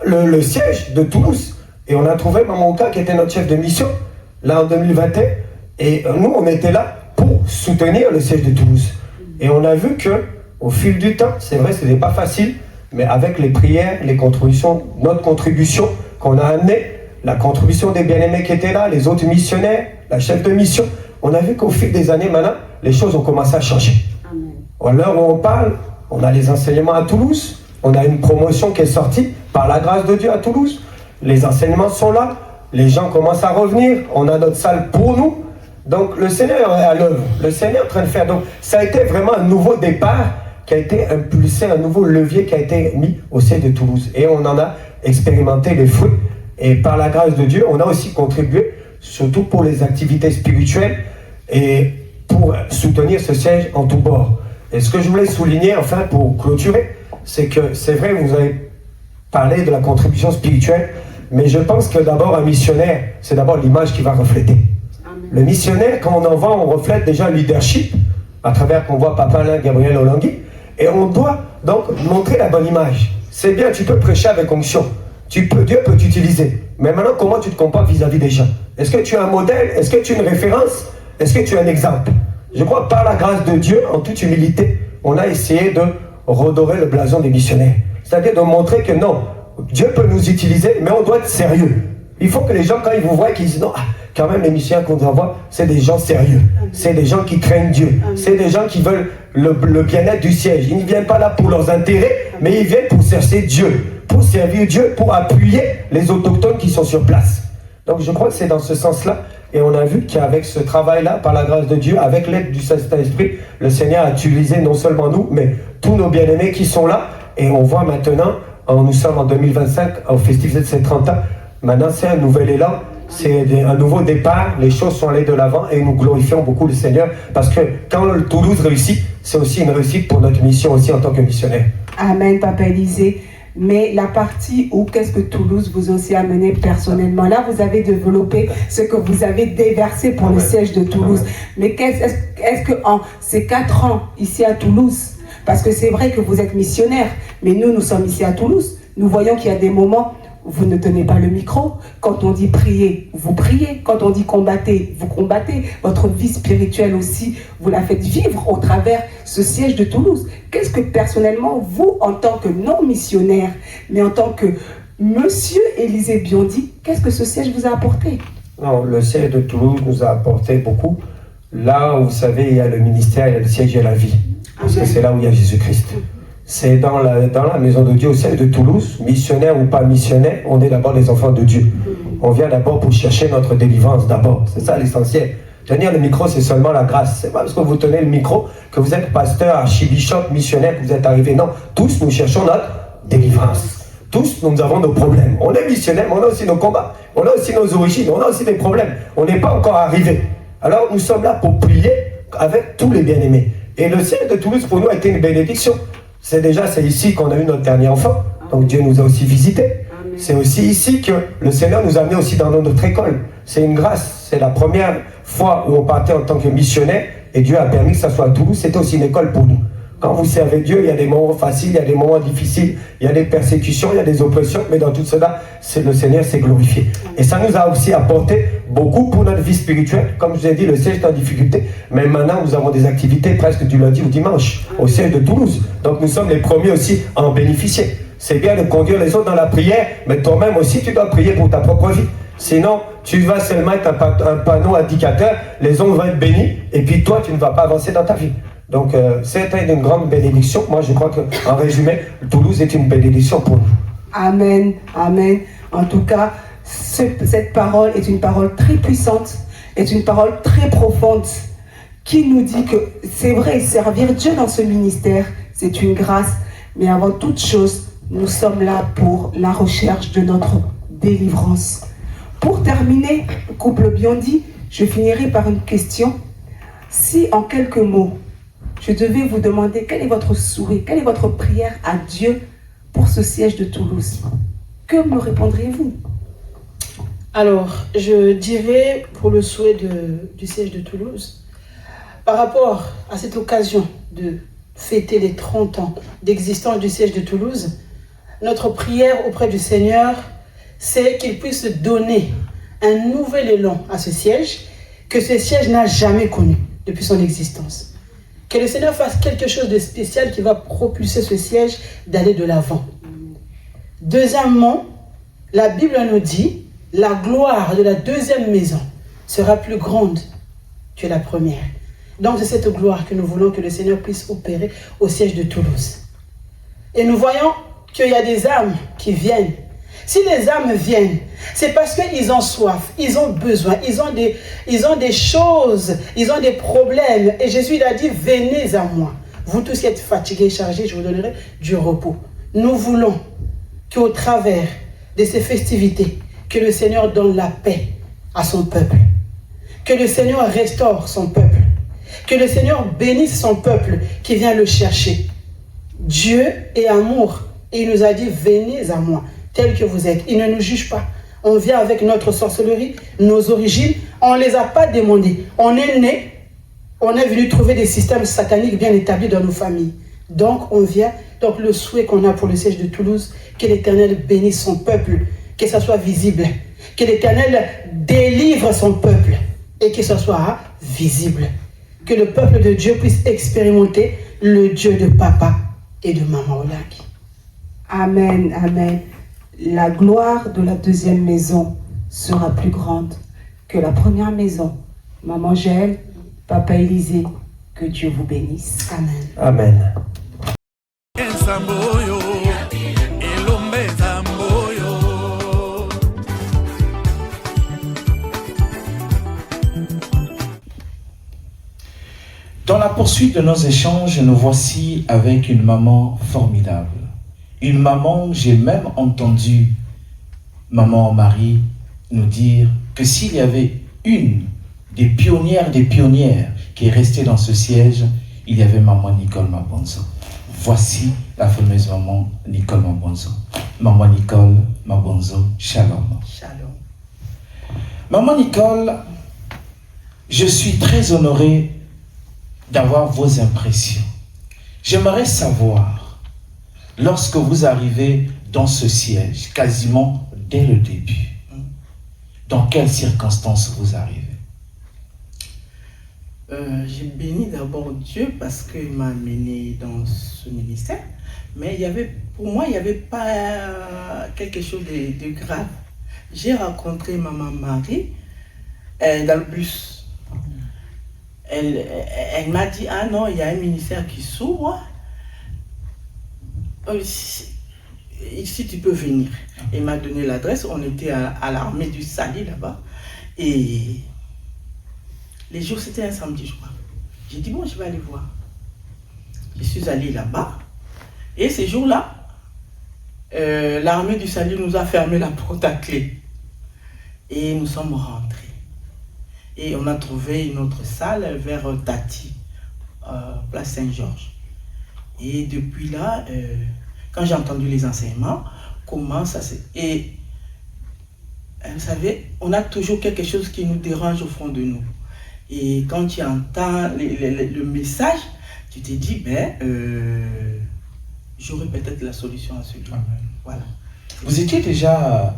G: le siège de Toulouse. Et on a trouvé Maman Ouka qui était notre chef de mission, là en 2021. Et nous, on était là pour soutenir le siège de Toulouse. Et on a vu que au fil du temps, c'est vrai, ce n'est pas facile, mais avec les prières, les contributions, notre contribution qu'on a amenée, la contribution des bien-aimés qui étaient là, les autres missionnaires, la chef de mission. On a vu qu'au fil des années maintenant, les choses ont commencé à changer. À l'heure où on parle, on a les enseignements à Toulouse, on a une promotion qui est sortie par la grâce de Dieu à Toulouse. Les enseignements sont là, les gens commencent à revenir, on a notre salle pour nous. Donc le Seigneur est à l'œuvre, le Seigneur est en train de faire. Donc ça a été vraiment un nouveau départ qui a été impulsé, un nouveau levier qui a été mis au siège de Toulouse. Et on en a expérimenté les fruits. Et par la grâce de Dieu, on a aussi contribué, surtout pour les activités spirituelles et pour soutenir ce siège en tous bords. Et ce que je voulais souligner, enfin, pour clôturer, c'est que c'est vrai, vous avez parlé de la contribution spirituelle, mais je pense que d'abord, un missionnaire, c'est d'abord l'image qu'il va refléter. Amen. Le missionnaire, quand on en voit, on reflète déjà le leadership, à travers qu'on voit Papa Alain Gabriel Olangui, et on doit donc montrer la bonne image. C'est bien, tu peux prêcher avec onction. Dieu peut t'utiliser. Mais maintenant, comment tu te comportes vis-à-vis des gens? Est-ce que tu es un modèle? Est-ce que tu es une référence? Est-ce que tu es un exemple? Je crois que par la grâce de Dieu, en toute humilité, on a essayé de redorer le blason des missionnaires. C'est-à-dire de montrer que non, Dieu peut nous utiliser, mais on doit être sérieux. Il faut que les gens, quand ils vous voient, qu'ils disent non, quand même les missionnaires qu'on envoie, c'est des gens sérieux. C'est des gens qui craignent Dieu. C'est des gens qui veulent le bien-être du siège. Ils ne viennent pas là pour leurs intérêts, mais ils viennent pour chercher Dieu, pour servir Dieu, pour appuyer les autochtones qui sont sur place. Donc je crois que c'est dans ce sens-là. Et on a vu qu'avec ce travail-là, par la grâce de Dieu, avec l'aide du Saint-Esprit, le Seigneur a utilisé non seulement nous, mais tous nos bien-aimés qui sont là. Et on voit maintenant, nous sommes en 2025, au festival de ses 30 ans, maintenant c'est un nouvel élan, c'est un nouveau départ, les choses sont allées de l'avant et nous glorifions beaucoup le Seigneur, parce que quand le Toulouse réussit, c'est aussi une réussite pour notre mission aussi en tant que missionnaire.
D: Amen, Papa Élisée. Mais la partie où qu'est-ce que Toulouse vous a aussi amené personnellement, là vous avez développé ce que vous avez déversé pour le siège de Toulouse. Mais est-ce que en ces 4 ans ici à Toulouse, parce que c'est vrai que vous êtes missionnaire, mais nous sommes ici à Toulouse, nous voyons qu'il y a des moments où vous ne tenez pas le micro. Quand on dit prier, vous priez. Quand on dit combattez, vous combattez. Votre vie spirituelle aussi, vous la faites vivre au travers ce siège de Toulouse. Qu'est-ce que personnellement, vous, en tant que non-missionnaire, mais en tant que Monsieur Élisée Biondi, qu'est-ce que ce siège vous a apporté?
G: Non, le siège de Toulouse nous a apporté beaucoup. Là où vous savez, il y a le ministère, il y a le siège et la vie. Parce que c'est là où il y a Jésus-Christ. C'est dans la maison de Dieu, au siège de Toulouse, missionnaire ou pas missionnaire, on est d'abord les enfants de Dieu. On vient d'abord pour chercher notre délivrance d'abord. C'est ça l'essentiel. Tenir le micro, c'est seulement la grâce. C'est pas parce que vous tenez le micro que vous êtes pasteur, archibishop, missionnaire, que vous êtes arrivé. Non, tous nous cherchons notre délivrance. Tous, nous avons nos problèmes. On est missionnaire, mais on a aussi nos combats. On a aussi nos origines, on a aussi des problèmes. On n'est pas encore arrivé. Alors nous sommes là pour prier avec tous les bien-aimés. Et le siège de Toulouse pour nous a été une bénédiction. C'est ici qu'on a eu notre dernier enfant. Donc Dieu nous a aussi visités. C'est aussi ici que le Seigneur nous a amenés aussi dans notre école. C'est une grâce. C'est la première fois où on partait en tant que missionnaire et Dieu a permis que ça soit à Toulouse. C'était aussi une école pour nous. Quand vous servez Dieu, il y a des moments faciles, il y a des moments difficiles, il y a des persécutions, il y a des oppressions, mais dans tout cela, le Seigneur s'est glorifié. Et ça nous a aussi apporté beaucoup pour notre vie spirituelle. Comme je vous ai dit, le siège est en difficulté, mais maintenant nous avons des activités presque du lundi au dimanche au siège de Toulouse. Donc nous sommes les premiers aussi à en bénéficier. C'est bien de conduire les autres dans la prière, mais toi-même aussi tu dois prier pour ta propre vie. Sinon, tu vas seulement être un panneau indicateur, les autres vont être bénis, et puis toi tu ne vas pas avancer dans ta vie. Donc, c'était une grande bénédiction. Moi, je crois qu'en résumé, Toulouse est une bénédiction pour nous.
D: Amen, amen. En tout cas, cette parole est une parole très puissante, est une parole très profonde, qui nous dit que c'est vrai, servir Dieu dans ce ministère, c'est une grâce. Mais avant toute chose, nous sommes là pour la recherche de notre délivrance. Pour terminer, couple Biondi, je finirai par une question. Si, en quelques mots, je devais vous demander quel est votre souhait, quelle est votre prière à Dieu pour ce siège de Toulouse, que me répondriez-vous?
H: Alors, je dirais pour le souhait du siège de Toulouse, par rapport à cette occasion de fêter les 30 ans d'existence du siège de Toulouse, notre prière auprès du Seigneur, c'est qu'il puisse donner un nouvel élan à ce siège que ce siège n'a jamais connu depuis son existence. Que le Seigneur fasse quelque chose de spécial qui va propulser ce siège d'aller de l'avant. Deuxièmement, la Bible nous dit la gloire de la deuxième maison sera plus grande que la première. Donc c'est cette gloire que nous voulons que le Seigneur puisse opérer au siège de Toulouse. Et nous voyons qu'il y a des âmes qui viennent. Si les âmes viennent, c'est parce qu'ils ont soif, ils ont besoin, ils ont des choses, ils ont des problèmes. Et Jésus il a dit, venez à moi. Vous tous qui êtes fatigués et chargés, je vous donnerai du repos. Nous voulons qu'au travers de ces festivités, que le Seigneur donne la paix à son peuple. Que le Seigneur restaure son peuple. Que le Seigneur bénisse son peuple qui vient le chercher. Dieu est amour. Et il nous a dit, venez à moi, tel que vous êtes. Il ne nous juge pas. On vient avec notre sorcellerie, nos origines. On ne les a pas demandées. On est né, on est venu trouver des systèmes sataniques bien établis dans nos familles. Donc on vient, donc le souhait qu'on a pour le siège de Toulouse, que l'Éternel bénisse son peuple, que ça soit visible. Que l'Éternel délivre son peuple et que ça soit visible. Que le peuple de Dieu puisse expérimenter le Dieu de papa et de maman Olaki.
D: Amen, amen. La gloire de la deuxième maison sera plus grande que la première maison. Maman Gèle, Papa Élisée, que Dieu vous bénisse.
H: Amen.
G: Amen.
B: Dans la poursuite de nos échanges, nous voici avec une maman formidable. Une maman, j'ai même entendu maman Marie nous dire que s'il y avait une des pionnières qui est restée dans ce siège, il y avait maman Nicole Mabonzo. Voici la fameuse maman Nicole Mabonzo. Maman Nicole Mabonzo, shalom.
H: Shalom.
B: Maman Nicole, je suis très honoré d'avoir vos impressions. J'aimerais savoir, lorsque vous arrivez dans ce siège, quasiment dès le début, dans quelles circonstances vous arrivez?
I: J'ai béni d'abord Dieu parce qu'il m'a amené dans ce ministère, mais pour moi, il n'y avait pas quelque chose de grave. J'ai rencontré maman Marie dans le bus. Elle m'a dit, ah non, il y a un ministère qui s'ouvre. Ici, tu peux venir. Elle m'a donné l'adresse. On était à l'armée du Sali là-bas. Et les jours, c'était un samedi, je crois. J'ai dit, bon, je vais aller voir. Je suis allée là-bas. Et ces jours-là, l'armée du Sali nous a fermé la porte à clé. Et nous sommes rentrés. Et on a trouvé une autre salle vers Tati, place Saint-Georges. Et depuis là, quand j'ai entendu les enseignements, comment ça s'est... Et vous savez, on a toujours quelque chose qui nous dérange au fond de nous. Et quand tu entends le message, tu te dis, j'aurai peut-être la solution à celui-là. Voilà.
B: Vous étiez déjà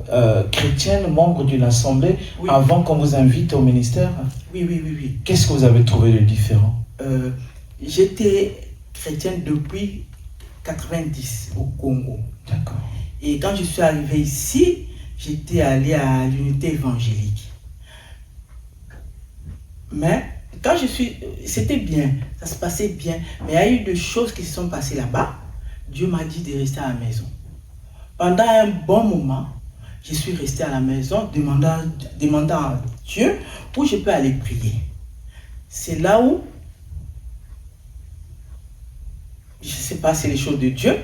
B: chrétienne, membre d'une assemblée, oui, avant qu'on vous invite au ministère?
I: Oui.
B: Qu'est-ce que vous avez trouvé de différent?
I: J'étais chrétienne depuis 90 au Congo.
B: D'accord.
I: Et quand je suis arrivé ici, j'étais allé à l'unité évangélique. Mais quand c'était bien, ça se passait bien. Mais il y a eu des choses qui se sont passées là-bas. Dieu m'a dit de rester à la maison. Pendant un bon moment, je suis resté à la maison demandant à Dieu où je peux aller prier. C'est là où, je ne sais pas si c'est les choses de Dieu,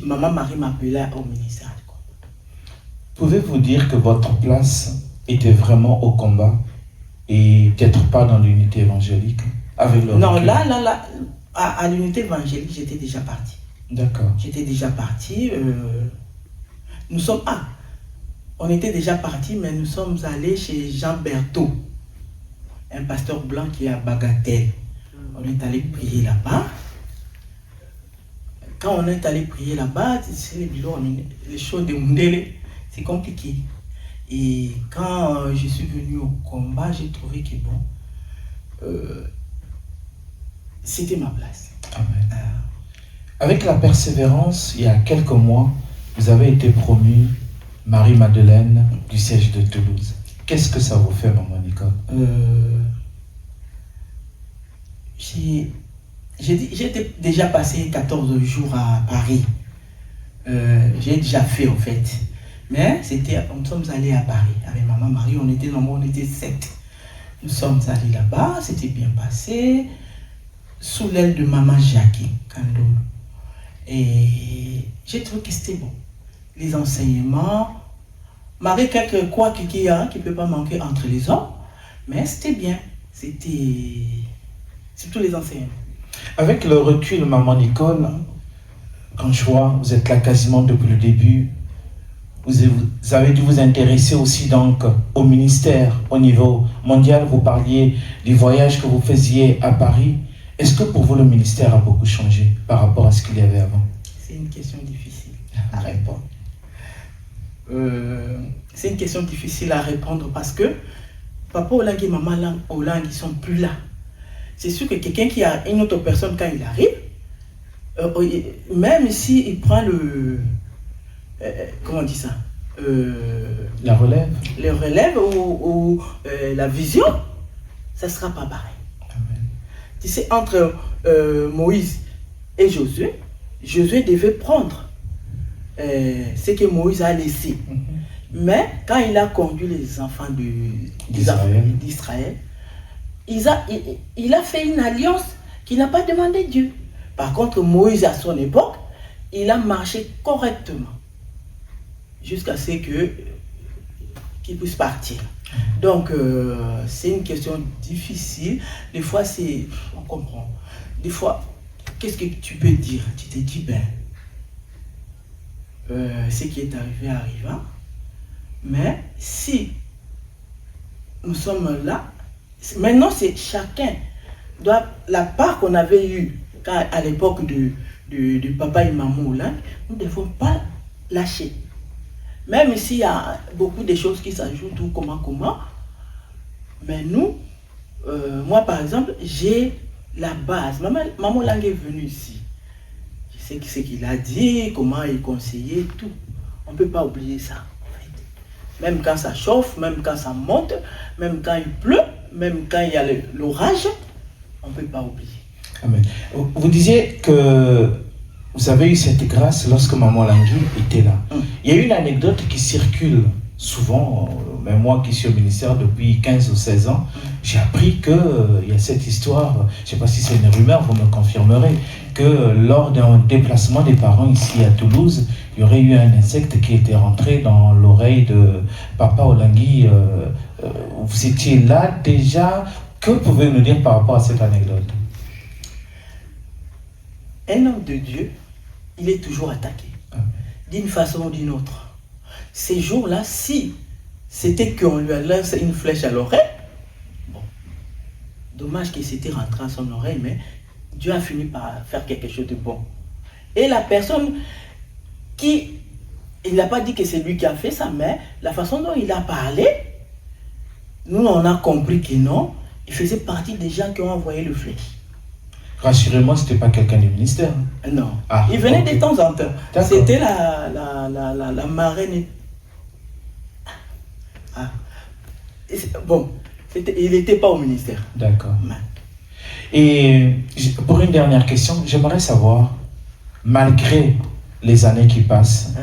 I: maman Marie m'appelait au ministère.
B: Pouvez-vous dire que votre place était vraiment au combat et peut-être pas dans l'unité évangélique avec le
I: Non,
B: recul?
I: là, à l'unité évangélique, j'étais déjà parti.
B: D'accord.
I: J'étais déjà parti. On était déjà partis, mais nous sommes allés chez Jean Berthaud, un pasteur blanc qui est à Bagatelle. On est allé prier là-bas. Quand on est allé prier là-bas, c'est les choses de Mundele, c'est compliqué. Et quand je suis venu au combat, j'ai trouvé que c'était ma place.
B: Amen. Avec la persévérance, il y a quelques mois, vous avez été promu Marie-Madeleine du siège de Toulouse. Qu'est-ce que ça vous fait, maman Nicole?
I: J'ai déjà passé 14 jours à Paris. J'ai déjà fait en fait. Mais nous sommes allés à Paris avec maman Marie, on était 7. Nous sommes allés là-bas, c'était bien passé, sous l'aile de maman Jackie Kandolo. Et j'ai trouvé que c'était bon. Les enseignements, Marie, quelque quoi qui ne peut pas manquer entre les hommes, mais c'était bien. C'était surtout les enseignements.
B: Avec le recul, maman Nicole, quand je vois, vous êtes là quasiment depuis le début, vous avez dû vous intéresser aussi donc au ministère au niveau mondial. Vous parliez du voyage que vous faisiez à Paris. Est-ce que pour vous le ministère a beaucoup changé par rapport à ce qu'il y avait avant?
I: C'est une question difficile à répondre. C'est une question difficile à répondre parce que papa Olang et maman Olang, ils sont plus là. C'est sûr que quelqu'un qui a une autre personne quand il arrive, même s'il prend le... comment on dit ça,
B: la relève.
I: Le relève ou la vision, ça ne sera pas pareil.
B: Amen.
I: Tu sais, entre Moïse et Josué, Josué devait prendre ce que Moïse a laissé. Mais quand il a conduit les enfants d'Israël, il a fait une alliance qu'il n'a pas demandé Dieu. Par contre, Moïse, à son époque, il a marché correctement jusqu'à ce qu'il puisse partir. Donc, c'est une question difficile. Des fois, on comprend. Des fois, qu'est-ce que tu peux dire? Tu te dis, ce qui est arrivé arriva. Mais si nous sommes là, maintenant, c'est chacun doit, la part qu'on avait eue à l'époque de papa et maman Olang, nous ne devons pas lâcher. Même s'il y a beaucoup de choses qui s'ajoutent ou comment, mais nous, moi par exemple, j'ai la base. Maman Olang est venue ici. Je sais ce qu'il a dit, comment il conseillait, tout. On ne peut pas oublier ça. En fait. Même quand ça chauffe, même quand ça monte, même quand il pleut, même quand il y a l'orage, on ne peut pas oublier.
B: Amen. Vous disiez que vous avez eu cette grâce lorsque maman Langui était là. Il y a une anecdote qui circule souvent, même moi qui suis au ministère depuis 15 ou 16 ans, j'ai appris qu'il y a cette histoire, je ne sais pas si c'est une rumeur, vous me confirmerez, que lors d'un déplacement des parents ici à Toulouse, il y aurait eu un insecte qui était rentré dans l'oreille de papa Olangui. Vous étiez là déjà. Que pouvez-vous nous dire par rapport à cette anecdote?
I: Un homme de Dieu, il est toujours attaqué, d'une façon ou d'une autre. Ces jours-là, si c'était qu'on lui a lancé une flèche à l'oreille, bon, dommage qu'il s'était rentré à son oreille, mais Dieu a fini par faire quelque chose de bon. Et la personne il n'a pas dit que c'est lui qui a fait ça, mais la façon dont il a parlé, nous on a compris que non, il faisait partie des gens qui ont envoyé le flèche.
B: Rassurez-moi, ce n'était pas quelqu'un du ministère.
I: Non. Il venait de temps en temps. C'était la marraine. Bon, il n'était pas au ministère.
B: D'accord. Et pour une dernière question, j'aimerais savoir, malgré les années qui passent,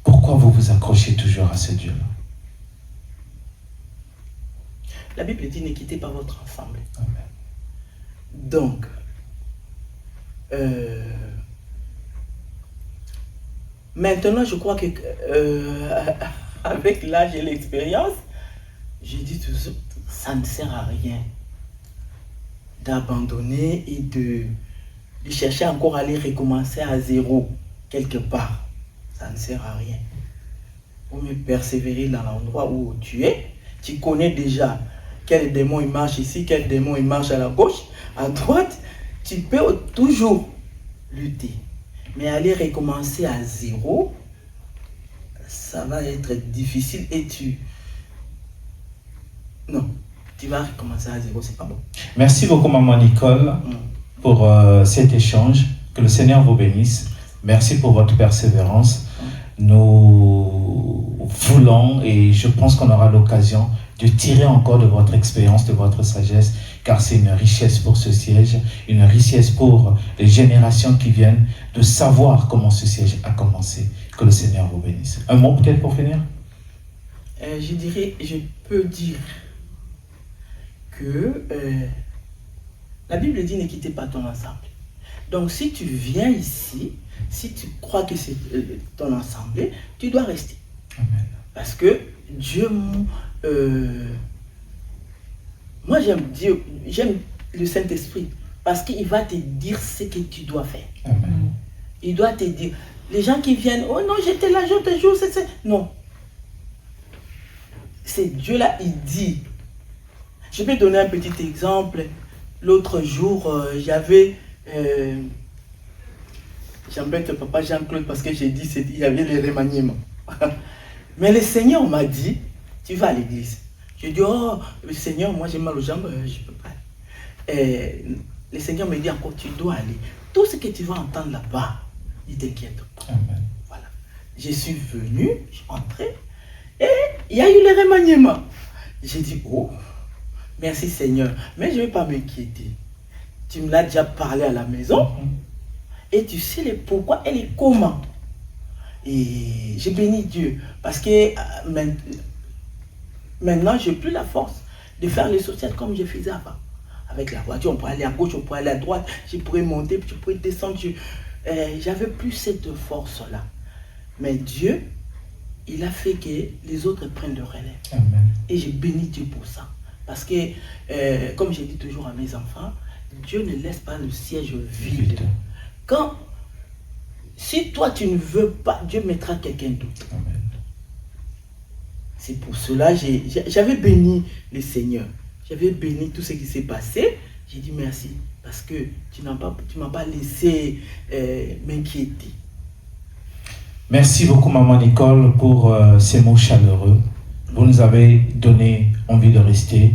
B: pourquoi vous vous accrochez toujours à ce Dieu-là?
I: La Bible dit: ne quittez pas votre ensemble.
B: Amen.
I: Donc, maintenant, je crois que avec l'âge et l'expérience, je dis toujours, ça ne sert à rien d'abandonner et de chercher encore à aller recommencer à zéro quelque part. Ça ne sert à rien. Il faut mieux persévérer dans l'endroit où tu es. Tu connais déjà quel démon il marche ici, quel démon il marche à la gauche, à droite. Tu peux toujours lutter. Mais aller recommencer à zéro, ça va être difficile et non, tu vas recommencer à zéro, c'est pas bon.
B: Merci beaucoup, maman Nicole, pour cet échange. Que le Seigneur vous bénisse. Merci pour votre persévérance. nous voulons, et je pense qu'on aura l'occasion de tirer encore de votre expérience, de votre sagesse, car c'est une richesse pour ce siège, une richesse pour les générations qui viennent, de savoir comment ce siège a commencé. Que le Seigneur vous bénisse. Un mot peut-être pour finir?
I: Je peux dire que la Bible dit ne quittez pas ton assemblée. Donc si tu viens ici, si tu crois que c'est ton assemblée, tu dois rester.
B: Amen.
I: Parce que Dieu, moi j'aime le Saint-Esprit, parce qu'il va te dire ce que tu dois faire.
B: Amen.
I: Il doit te dire. Les gens qui viennent, oh non, j'étais là, je te joue, non. C'est Dieu là, il dit. Je vais donner un petit exemple. L'autre jour, j'embête papa Jean-Claude parce que j'ai dit il y avait les remaniements. Mais le Seigneur m'a dit, tu vas à l'église. J'ai dit, oh, le Seigneur, moi j'ai mal aux jambes, je ne peux pas aller. Le Seigneur me dit encore, tu dois aller. Tout ce que tu vas entendre là-bas, ne t'inquiète pas.
B: Amen.
I: Voilà. Je suis venu, je suis entré, et il y a eu les remaniements. J'ai dit, oh, merci Seigneur, mais je ne vais pas m'inquiéter. Tu me l'as déjà parlé à la maison, et tu sais les pourquoi et les comment. Et j'ai béni Dieu, parce que maintenant, je n'ai plus la force de faire les sociétés comme je faisais avant. Avec la voiture, on pourrait aller à gauche, on pourrait aller à droite, je pourrais monter, puis je pourrais descendre. J'avais plus cette force-là. Mais Dieu, il a fait que les autres prennent le relais.
B: Amen.
I: Et j'ai béni Dieu pour ça. Parce que, comme je dis toujours à mes enfants, Dieu ne laisse pas le siège vide. Si toi tu ne veux pas, Dieu mettra quelqu'un d'autre. C'est pour cela que j'avais béni le Seigneur. J'avais béni tout ce qui s'est passé. J'ai dit merci. Parce que tu ne m'as pas laissé m'inquiéter.
B: Merci beaucoup, Maman Nicole, pour ces mots chaleureux. Vous nous avez donné envie de rester.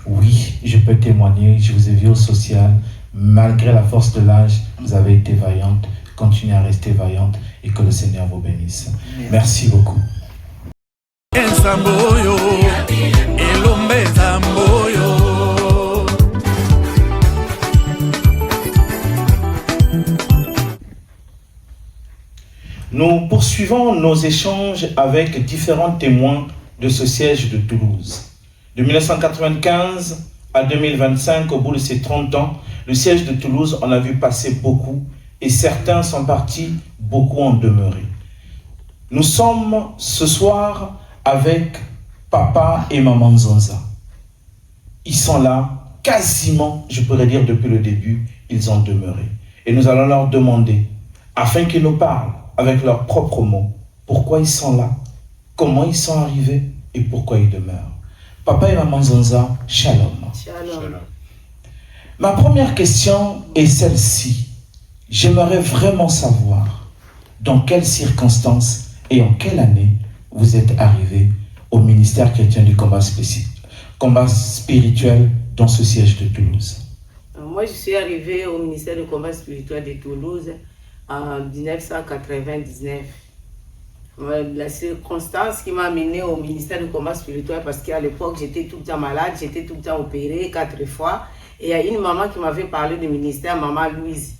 B: Oui, je peux témoigner, je vous ai vu au social. Malgré la force de l'âge, vous avez été vaillante. Continuez à rester vaillante et que le Seigneur vous bénisse. Merci beaucoup. Nous poursuivons nos échanges avec différents témoins de ce siège de Toulouse. De 1995 à 2025, au bout de ces 30 ans, le siège de Toulouse, on a vu passer beaucoup et certains sont partis, beaucoup ont demeuré. Nous sommes ce soir avec Papa et Maman Nzonza. Ils sont là, quasiment, je pourrais dire depuis le début, ils ont demeuré. Et nous allons leur demander, afin qu'ils nous parlent avec leurs propres mots, pourquoi ils sont là, comment ils sont arrivés et pourquoi ils demeurent. Papa et Maman Nzonza, shalom.
H: Shalom.
B: Ma première question est celle-ci. J'aimerais vraiment savoir dans quelles circonstances et en quelle année vous êtes arrivé au ministère chrétien du combat spirituel dans ce siège de Toulouse.
J: Moi, je suis arrivé au ministère du combat spirituel de Toulouse en 1999. La circonstance qui m'a amené au ministère du combat spirituel, parce qu'à l'époque, j'étais tout le temps malade, j'étais tout le temps opérée 4 fois. Et il y a une maman qui m'avait parlé du ministère, Maman Louise.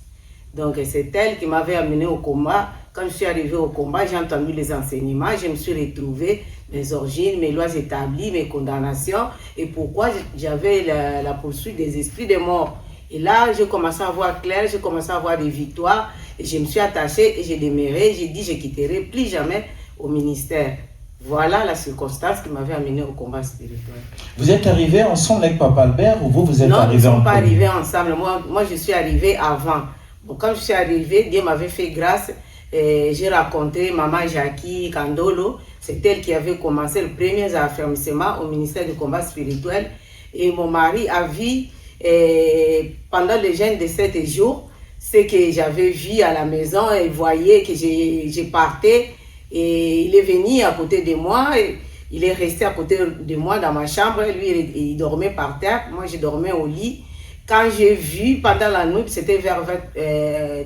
J: Donc c'est elle qui m'avait amené au combat. Quand je suis arrivée au combat, j'ai entendu les enseignements, je me suis retrouvée, mes origines, mes lois établies, mes condamnations, et pourquoi j'avais la poursuite des esprits de mort. Et là, j'ai commencé à voir clair, j'ai commencé à voir des victoires, et je me suis attachée et j'ai demeuré, j'ai dit je ne quitterai plus jamais au ministère. Voilà la circonstance qui m'avait amené au combat spirituel.
B: Vous êtes arrivés ensemble avec Papa Albert ou vous êtes arrivés ensemble? Non, nous ne sommes
J: pas arrivés ensemble. Moi, je suis arrivée avant. Bon, quand je suis arrivée, Dieu m'avait fait grâce. J'ai rencontré Maman Jackie Kandolo. C'est elle qui avait commencé le premier affermissement au ministère du combat spirituel. Et mon mari a vu, pendant le jeûne de 7 jours, ce que j'avais vu à la maison. Il voyait que je partais. Et il est venu à côté de moi. Et il est resté à côté de moi dans ma chambre. Lui, il dormait par terre. Moi, je dormais au lit. Quand j'ai vu, pendant la nuit, c'était vers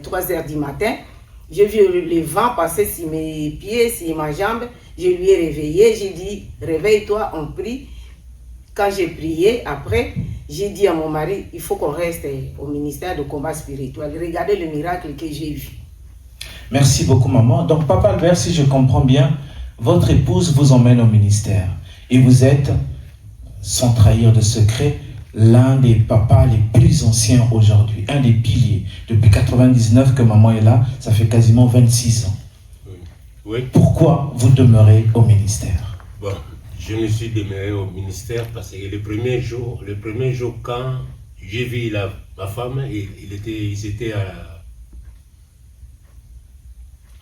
J: 3 h du matin, J'ai vu le vent passer sur mes pieds, sur ma jambe. Je lui ai réveillé, j'ai dit, réveille-toi, on prie. Quand j'ai prié, après, j'ai dit à mon mari, il faut qu'on reste au ministère de combat spirituel. Regardez le miracle que j'ai vu.
B: Merci beaucoup, maman. Donc, Papa Albert, si je comprends bien, votre épouse vous emmène au ministère. Et vous êtes, sans trahir de secret, l'un des papas les plus anciens aujourd'hui, un des piliers. Depuis 99 que maman est là, ça fait quasiment 26 ans.
K: Oui.
B: Pourquoi vous demeurez au ministère?
K: Bon, je me suis demeuré au ministère parce que le premier jour quand j'ai vu ma femme, ils étaient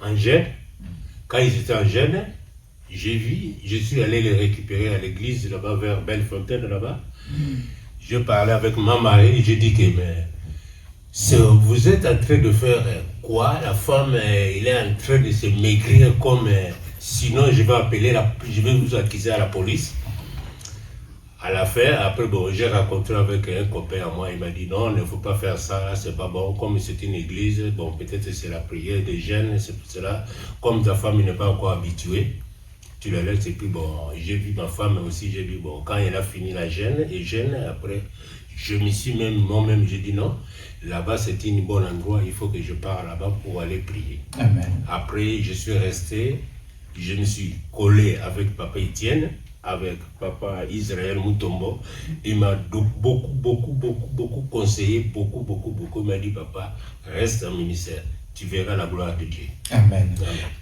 K: en jeûne. Quand ils étaient en jeûne, je suis allé les récupérer à l'église là-bas, vers Bellefontaine là-bas. Je parlais avec ma mari, j'ai dit que vous êtes en train de faire quoi? La femme, il est en train de se maigrir comme... sinon, je vais vous accuser à la police. À la fin, après, bon, j'ai rencontré avec un copain à moi, il m'a dit non, il ne faut pas faire ça, c'est pas bon. Comme c'est une église, bon, peut-être c'est la prière des jeunes, c'est pour cela. Comme ta femme n'est pas encore habituée, tu la laisses et puis bon, j'ai vu ma femme aussi, j'ai dit bon, quand elle a fini la jeûne, après, je me suis moi-même, j'ai dit non, là-bas c'est un bon endroit, il faut que je parte là-bas pour aller prier.
B: Amen.
K: Après, je suis resté, je me suis collé avec Papa Etienne, avec Papa Israël Moutombo. Il m'a beaucoup conseillé, beaucoup m'a dit, papa, reste en ministère, tu verras la gloire de Dieu.
B: Amen.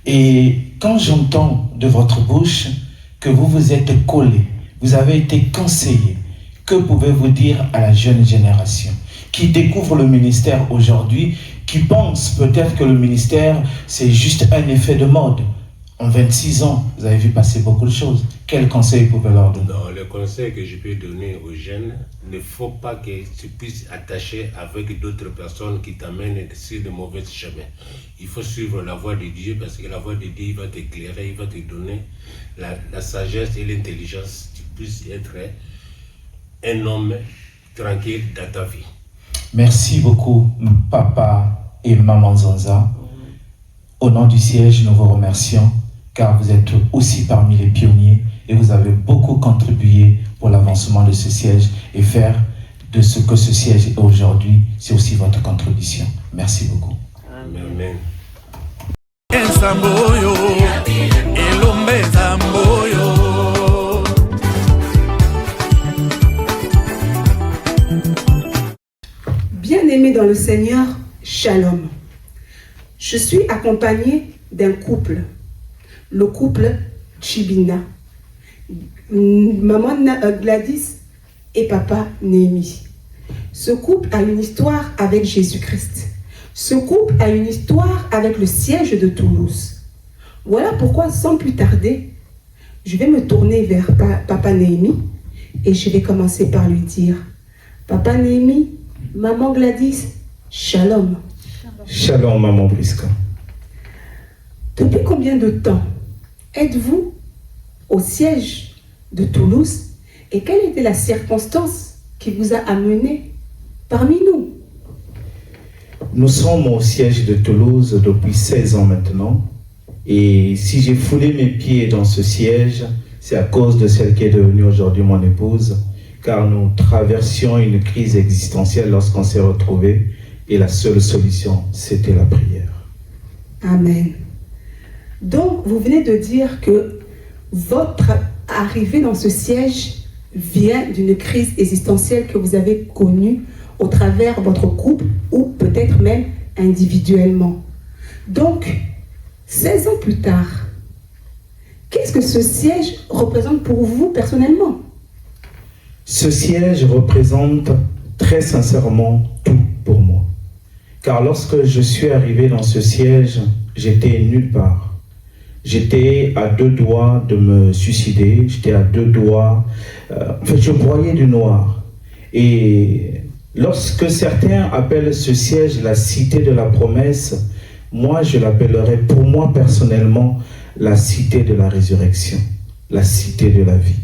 B: Et quand j'entends de votre bouche que vous vous êtes collé, vous avez été conseillé, que pouvez-vous dire à la jeune génération qui découvre le ministère aujourd'hui, qui pense peut-être que le ministère c'est juste un effet de mode? En 26 ans, vous avez vu passer beaucoup de choses. Quel conseil pouvez leur donner?
K: Non, le conseil que je peux donner aux jeunes, il ne faut pas que tu puisses attacher avec d'autres personnes qui t'amènent sur de mauvais chemins. Il faut suivre la voie de Dieu parce que la voie de Dieu il va t'éclairer, il va te donner la sagesse et l'intelligence. Tu puisses être un homme tranquille dans ta vie.
B: Merci beaucoup, papa et maman Zanza. Au nom du siège, nous vous remercions car vous êtes aussi parmi les pionniers et vous avez beaucoup contribué pour l'avancement de ce siège et faire de ce que ce siège est aujourd'hui, c'est aussi votre contribution. Merci beaucoup.
K: Amen.
D: Bien-aimés dans le Seigneur, Shalom. Je suis accompagnée d'un couple, le couple Chibina, maman Gladys et papa Néhémie. Ce couple a une histoire avec Jésus-Christ. Ce couple a une histoire avec le siège de Toulouse. Voilà pourquoi, sans plus tarder, je vais me tourner vers papa Néhémie et je vais commencer par lui dire: Papa Néhémie, maman Gladys, Shalom.
B: Shalom, maman Prisca.
D: Depuis combien de temps êtes-vous au siège de Toulouse et quelle était la circonstance qui vous a amené parmi nous?
B: Nous sommes au siège de Toulouse depuis 16 ans maintenant. Et si j'ai foulé mes pieds dans ce siège, c'est à cause de celle qui est devenue aujourd'hui mon épouse, car nous traversions une crise existentielle lorsqu'on s'est retrouvés. Et la seule solution, c'était la prière.
D: Amen. Donc, vous venez de dire que votre arrivée dans ce siège vient d'une crise existentielle que vous avez connue au travers de votre couple ou peut-être même individuellement. Donc, 16 ans plus tard, qu'est-ce que ce siège représente pour vous personnellement?
B: Ce siège représente très sincèrement tout pour moi. Car lorsque je suis arrivé dans ce siège, j'étais nulle part. J'étais à 2 doigts de me suicider, j'étais à 2 doigts, je broyais du noir. Et lorsque certains appellent ce siège la cité de la promesse, moi je l'appellerais pour moi personnellement la cité de la résurrection, la cité de la vie.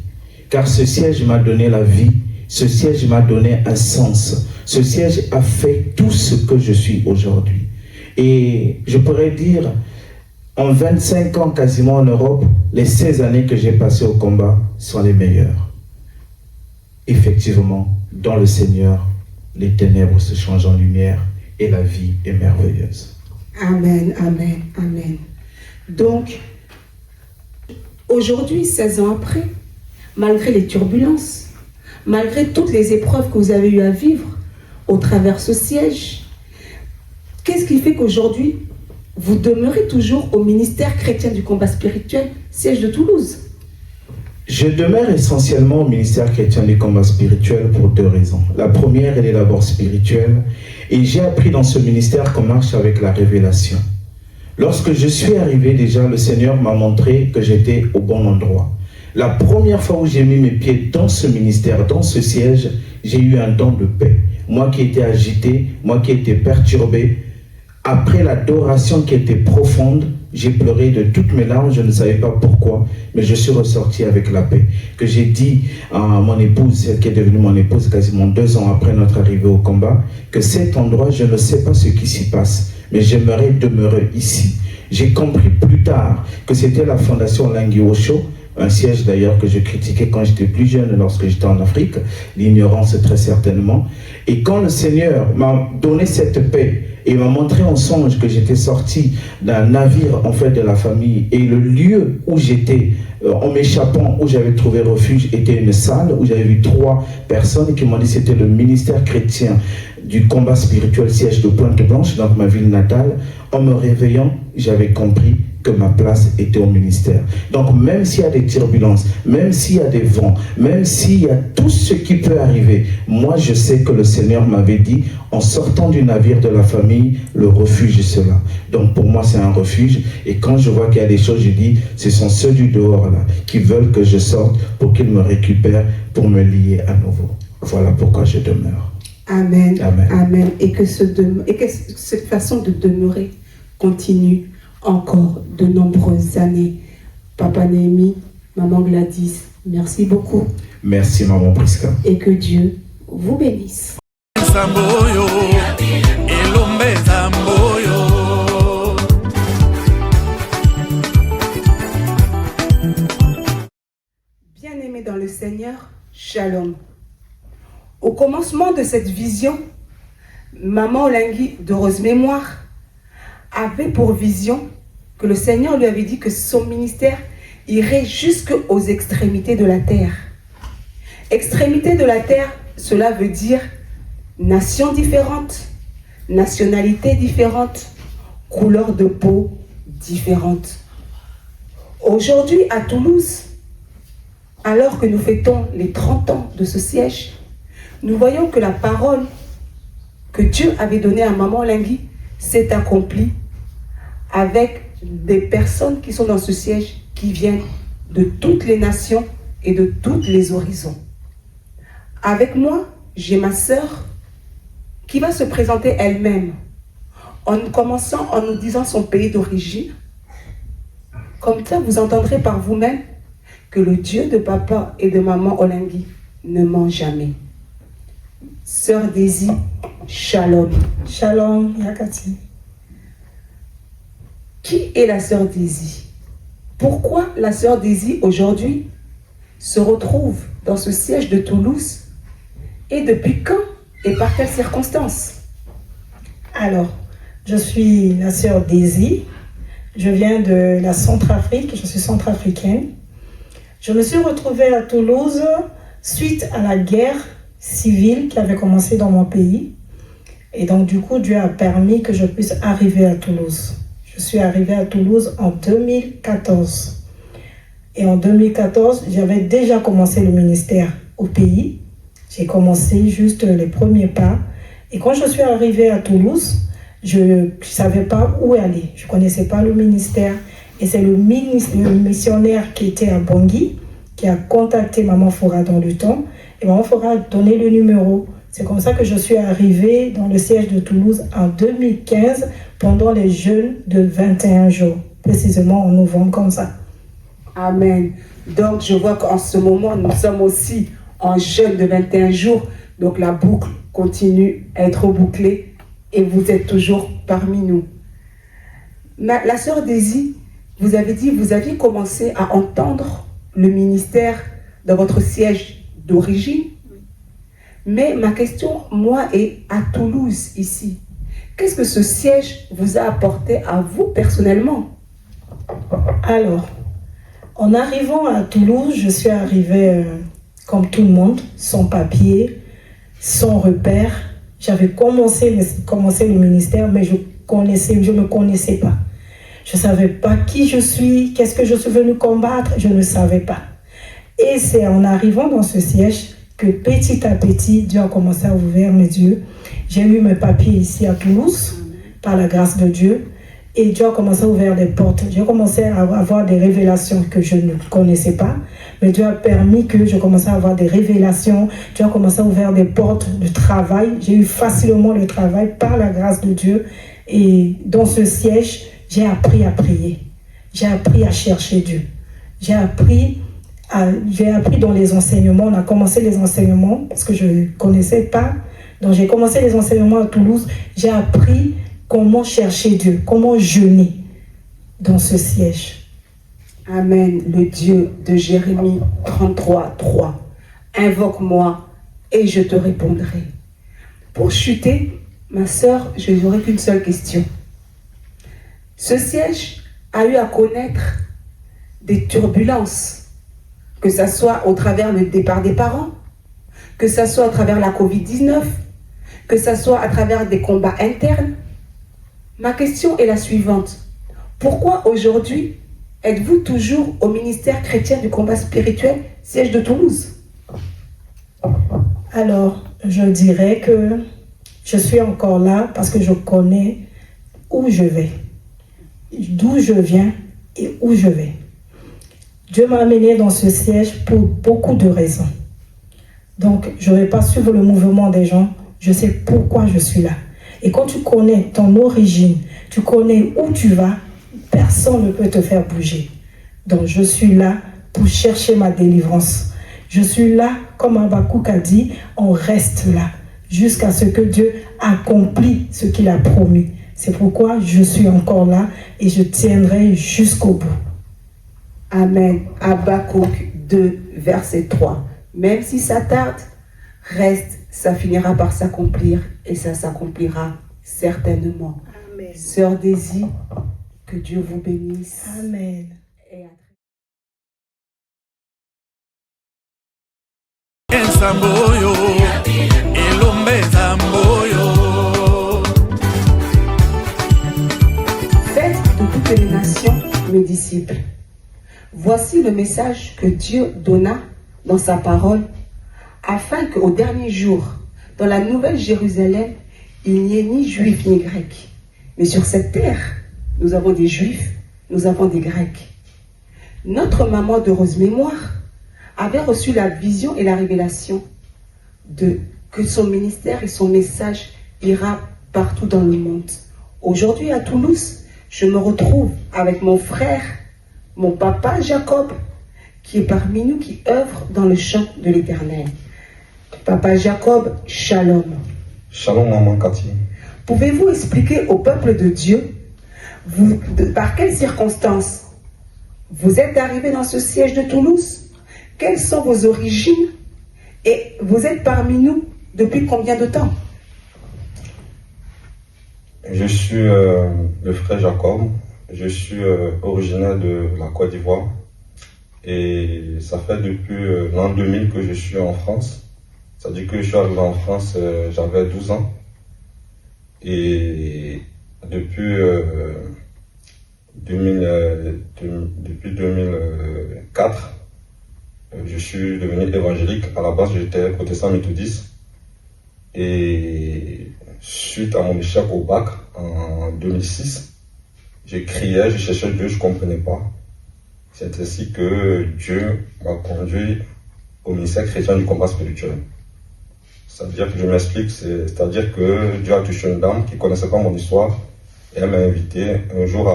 B: Car ce siège m'a donné la vie, ce siège m'a donné un sens. Ce siège a fait tout ce que je suis aujourd'hui. Et je pourrais dire, en 25 ans quasiment en Europe, les 16 années que j'ai passées au combat sont les meilleures. Effectivement, dans le Seigneur, les ténèbres se changent en lumière et la vie est merveilleuse.
D: Amen, amen, amen. Donc, aujourd'hui, 16 ans après, malgré les turbulences, malgré toutes les épreuves que vous avez eu à vivre au travers de ce siège, qu'est-ce qui fait qu'aujourd'hui, vous demeurez toujours au ministère chrétien du combat spirituel, siège de Toulouse?
B: Je demeure essentiellement au ministère chrétien du combat spirituel pour 2 raisons. La première, elle est d'abord spirituelle, et j'ai appris dans ce ministère qu'on marche avec la révélation. Lorsque je suis arrivé déjà, le Seigneur m'a montré que j'étais au bon endroit. La première fois où j'ai mis mes pieds dans ce ministère, dans ce siège, j'ai eu un don de paix. Moi qui étais agité, moi qui étais perturbé, après l'adoration qui était profonde, j'ai pleuré de toutes mes larmes, je ne savais pas pourquoi, mais je suis ressorti avec la paix. Que j'ai dit à mon épouse, celle qui est devenue mon épouse quasiment 2 ans après notre arrivée au combat, que cet endroit, je ne sais pas ce qui s'y passe, mais j'aimerais demeurer ici. J'ai compris plus tard que c'était la fondation Langui Osho, un siège d'ailleurs que je critiquais quand j'étais plus jeune, lorsque j'étais en Afrique, l'ignorance très certainement. Et quand le Seigneur m'a donné cette paix, et m'a montré en songe que j'étais sorti d'un navire en fait de la famille, et le lieu où j'étais en m'échappant, où j'avais trouvé refuge, était une salle où j'avais vu 3 personnes qui m'ont dit que c'était le ministère chrétien du combat spirituel siège de Pointe-Blanche, donc ma ville natale. En me réveillant, j'avais compris que ma place était au ministère. Donc même s'il y a des turbulences, même s'il y a des vents, même s'il y a tout ce qui peut arriver, moi je sais que le Seigneur m'avait dit, en sortant du navire de la famille, le refuge est cela. Donc pour moi c'est un refuge, et quand je vois qu'il y a des choses, je dis, ce sont ceux du dehors là, qui veulent que je sorte pour qu'ils me récupèrent, pour me lier à nouveau. Voilà pourquoi je demeure.
D: Amen,
B: amen,
D: amen. Et que cette façon de demeurer continue encore de nombreuses années. Papa Néhémie, Maman Gladys, merci beaucoup.
B: Merci Maman Prisca.
D: Et que Dieu vous bénisse. Bien-aimés dans le Seigneur, Shalom. Au commencement de cette vision, Maman Olengi de Rose Mémoire avait pour vision que le Seigneur lui avait dit que son ministère irait jusqu'aux extrémités de la terre. Extrémités de la terre, cela veut dire nations différentes, nationalités différentes, couleurs de peau différentes. Aujourd'hui, à Toulouse, alors que nous fêtons les 30 ans de ce siège, nous voyons que la parole que Dieu avait donnée à Maman Olengi s'est accomplie avec des personnes qui sont dans ce siège, qui viennent de toutes les nations et de tous les horizons. Avec moi, j'ai ma sœur qui va se présenter elle-même, en commençant en nous disant son pays d'origine. Comme ça, vous entendrez par vous-même que le Dieu de papa et de maman Olengi ne ment jamais. Sœur Daisy, Shalom.
E: Shalom, Yakati.
D: Qui est la sœur Daisy? Pourquoi la sœur Daisy aujourd'hui se retrouve dans ce siège de Toulouse? Et depuis quand et par quelles circonstances?
E: Alors, je suis la sœur Daisy. Je viens de la Centrafrique, je suis centrafricaine. Je me suis retrouvée à Toulouse suite à la guerre civile qui avait commencé dans mon pays. Et donc, du coup, Dieu a permis que je puisse arriver à Toulouse. Je suis arrivée à Toulouse en 2014. Et en 2014, j'avais déjà commencé le ministère au pays. J'ai commencé juste les premiers pas. Et quand je suis arrivée à Toulouse, je ne savais pas où aller. Je ne connaissais pas le ministère. Et c'est le missionnaire qui était à Bangui qui a contacté Maman Fora dans le temps. Et Maman Fora a donné le numéro. C'est comme ça que je suis arrivée dans le siège de Toulouse en 2015 pendant les jeûnes de 21 jours, précisément en novembre comme ça.
D: Amen. Donc je vois qu'en ce moment, nous sommes aussi en jeûne de 21 jours. Donc la boucle continue à être bouclée et vous êtes toujours parmi nous. La sœur Daisy, vous avez dit, vous aviez commencé à entendre le ministère dans votre siège d'origine. Mais ma question, moi, est à Toulouse, ici. Qu'est-ce que ce siège vous a apporté à vous personnellement?
F: Alors, en arrivant à Toulouse, je suis arrivée comme tout le monde, sans papier, sans repère. J'avais commencé le ministère, mais je ne me connaissais pas. Je ne savais pas qui je suis, qu'est-ce que je suis venue combattre, je ne savais pas. Et c'est en arrivant dans ce siège que petit à petit, Dieu a commencé à ouvrir mes yeux. J'ai eu mes papiers ici à Toulouse, par la grâce de Dieu. Et Dieu a commencé à ouvrir des portes. J'ai commencé à avoir des révélations que je ne connaissais pas. Mais Dieu a permis que je commençais à avoir des révélations. Dieu a commencé à ouvrir des portes de travail. J'ai eu facilement le travail par la grâce de Dieu. Et dans ce siège, j'ai appris à prier. J'ai appris à chercher Dieu. J'ai appris dans les enseignements. On a commencé les enseignements parce que je ne connaissais pas. Donc j'ai commencé les enseignements à Toulouse. J'ai appris comment chercher Dieu, comment jeûner dans ce siège.
D: Amen. Le Dieu de Jérémie 33, 3. Invoque-moi et je te répondrai. Pour chuter, ma sœur, je n'aurai qu'une seule question. Ce siège a eu à connaître des turbulences, que ce soit au travers du départ des parents, que ce soit à travers la Covid-19, que ce soit à travers des combats internes. Ma question est la suivante. Pourquoi aujourd'hui êtes-vous toujours au ministère chrétien du combat spirituel, siège de Toulouse?
F: Alors, je dirais que je suis encore là parce que je connais où je vais, d'où je viens et où je vais. Dieu m'a amené dans ce siège pour beaucoup de raisons. Donc, je ne vais pas suivre le mouvement des gens. Je sais pourquoi je suis là. Et quand tu connais ton origine, tu connais où tu vas, personne ne peut te faire bouger. Donc je suis là pour chercher ma délivrance. Je suis là, comme Habakkuk a dit, on reste là jusqu'à ce que Dieu accomplit ce qu'il a promis. C'est pourquoi je suis encore là et je tiendrai jusqu'au bout.
D: Amen. Habakkuk 2, verset 3. Même si ça tarde, reste, ça finira par s'accomplir et ça s'accomplira certainement.
H: Amen.
D: Sœur Daisy, que Dieu vous bénisse.
F: Amen.
D: Et à Faites de toutes les nations mes disciples. Voici le message que Dieu donna dans sa parole, afin qu'au dernier jour, dans la nouvelle Jérusalem, il n'y ait ni juif ni grec. Mais sur cette terre, nous avons des juifs, nous avons des grecs. Notre maman d'heureuse mémoire avait reçu la vision et la révélation que son ministère et son message ira partout dans le monde. Aujourd'hui à Toulouse, je me retrouve avec mon frère, mon papa Jacob, qui est parmi nous, qui œuvre dans le champ de l'Éternel. Papa Jacob, shalom.
C: Shalom, maman Cathy.
D: Pouvez-vous expliquer au peuple de Dieu, par quelles circonstances vous êtes arrivé dans ce siège de Toulouse? Quelles sont vos origines? Et vous êtes parmi nous depuis combien de temps?
C: Je suis le frère Jacob. Je suis originaire de la Côte d'Ivoire. Et ça fait depuis l'an 2000 que je suis en France. C'est-à-dire que je suis arrivé en France, j'avais 12 ans. Et depuis 2004, je suis devenu évangélique. À la base, j'étais protestant méthodiste. Et suite à mon échec au bac en 2006, je criais, je cherchais Dieu, je ne comprenais pas. C'est ainsi que Dieu m'a conduit au ministère chrétien du combat spirituel. C'est-à-dire que je m'explique, c'est-à-dire que Dieu a touché une dame qui ne connaissait pas mon histoire et elle m'a invité un jour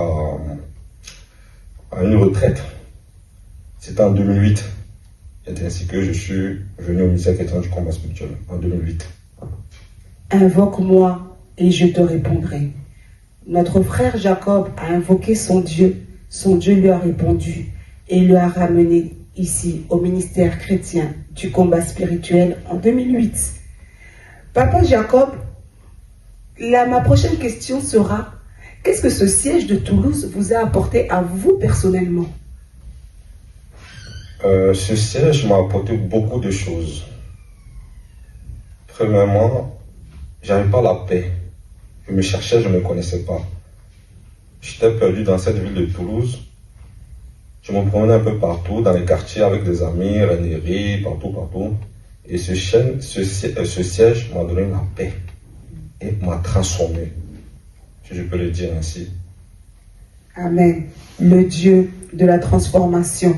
C: à une retraite. C'était en 2008. C'est ainsi que je suis venu au ministère chrétien du combat spirituel en 2008.
D: Invoque-moi et je te répondrai. Notre frère Jacob a invoqué son Dieu lui a répondu et lui a ramené ici au ministère chrétien du combat spirituel en 2008. Papa Jacob, ma prochaine question sera, qu'est-ce que ce siège de Toulouse vous a apporté à vous personnellement?
L: Ce siège m'a apporté beaucoup de choses. Premièrement, j'avais pas la paix. Je me cherchais, je ne me connaissais pas. J'étais perdu dans cette ville de Toulouse. Je me promenais un peu partout, dans les quartiers avec des amis, Renéry, partout. Et ce siège m'a donné la paix et m'a transformé, si je peux le dire ainsi.
D: Amen. Le Dieu de la transformation.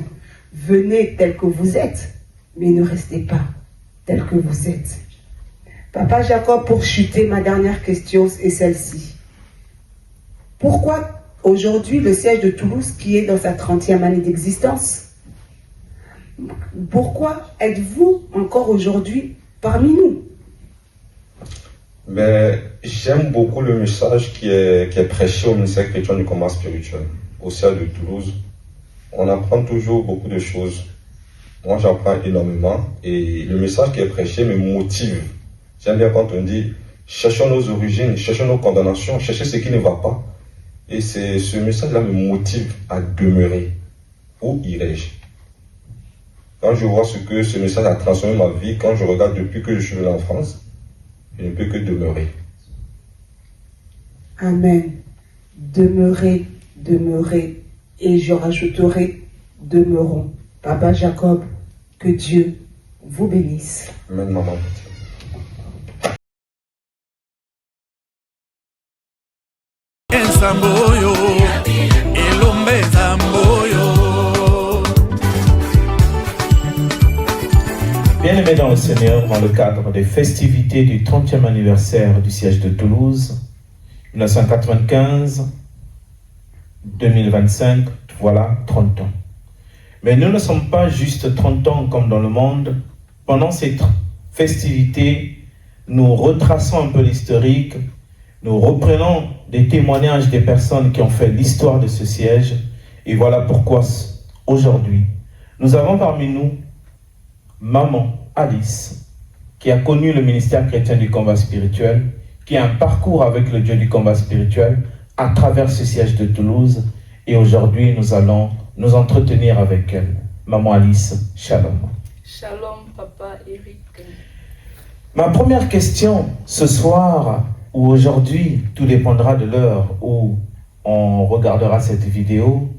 D: Venez tel que vous êtes, mais ne restez pas tel que vous êtes. Papa Jacob, pour chuter, ma dernière question est celle-ci. Pourquoi aujourd'hui le siège de Toulouse, qui est dans sa 30e année d'existence, pourquoi êtes-vous encore aujourd'hui parmi nous?
L: Mais j'aime beaucoup le message qui est prêché au ministère chrétien du combat spirituel, au siège de Toulouse. On apprend toujours beaucoup de choses. Moi, j'apprends énormément et le message qui est prêché me motive. J'aime bien quand on dit « cherchons nos origines, cherchons nos condamnations, cherchez ce qui ne va pas ». Et ce message-là me motive à demeurer. Où irai-je? Quand je vois ce que ce message a transformé ma vie, quand je regarde depuis que je suis venu en France, je ne peux que demeurer.
D: Amen. Demeurez, demeurez, et je rajouterai, demeurons. Papa Jacob, que Dieu vous bénisse.
L: Amen, maman.
B: Bien-aimés dans le Seigneur, dans le cadre des festivités du 30e anniversaire du siège de Toulouse, 1995-2025, voilà 30 ans. Mais nous ne sommes pas juste 30 ans comme dans le monde. Pendant ces festivités, nous retraçons un peu l'historique, nous reprenons des témoignages des personnes qui ont fait l'histoire de ce siège. Et voilà pourquoi aujourd'hui, nous avons parmi nous Maman Alice, qui a connu le ministère chrétien du combat spirituel, qui a un parcours avec le Dieu du combat spirituel à travers ce siège de Toulouse. Et aujourd'hui, nous allons nous entretenir avec elle. Maman Alice, shalom.
M: Shalom, Papa Eric.
B: Ma première question ce soir, ou aujourd'hui, tout dépendra de l'heure où on regardera cette vidéo.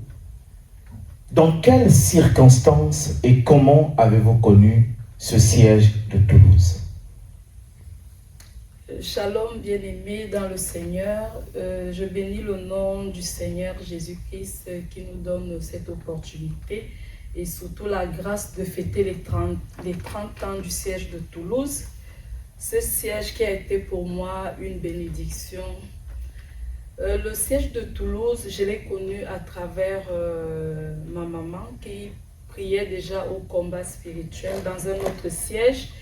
B: Dans quelles circonstances et comment avez-vous connu ce siège de Toulouse?
M: Shalom, bien-aimés dans le Seigneur. Je bénis le nom du Seigneur Jésus-Christ qui nous donne cette opportunité et surtout la grâce de fêter les 30 ans du siège de Toulouse. Ce siège qui a été pour moi une bénédiction. Le siège de Toulouse, je l'ai connu à travers ma maman qui priait déjà au combat spirituel dans un autre siège.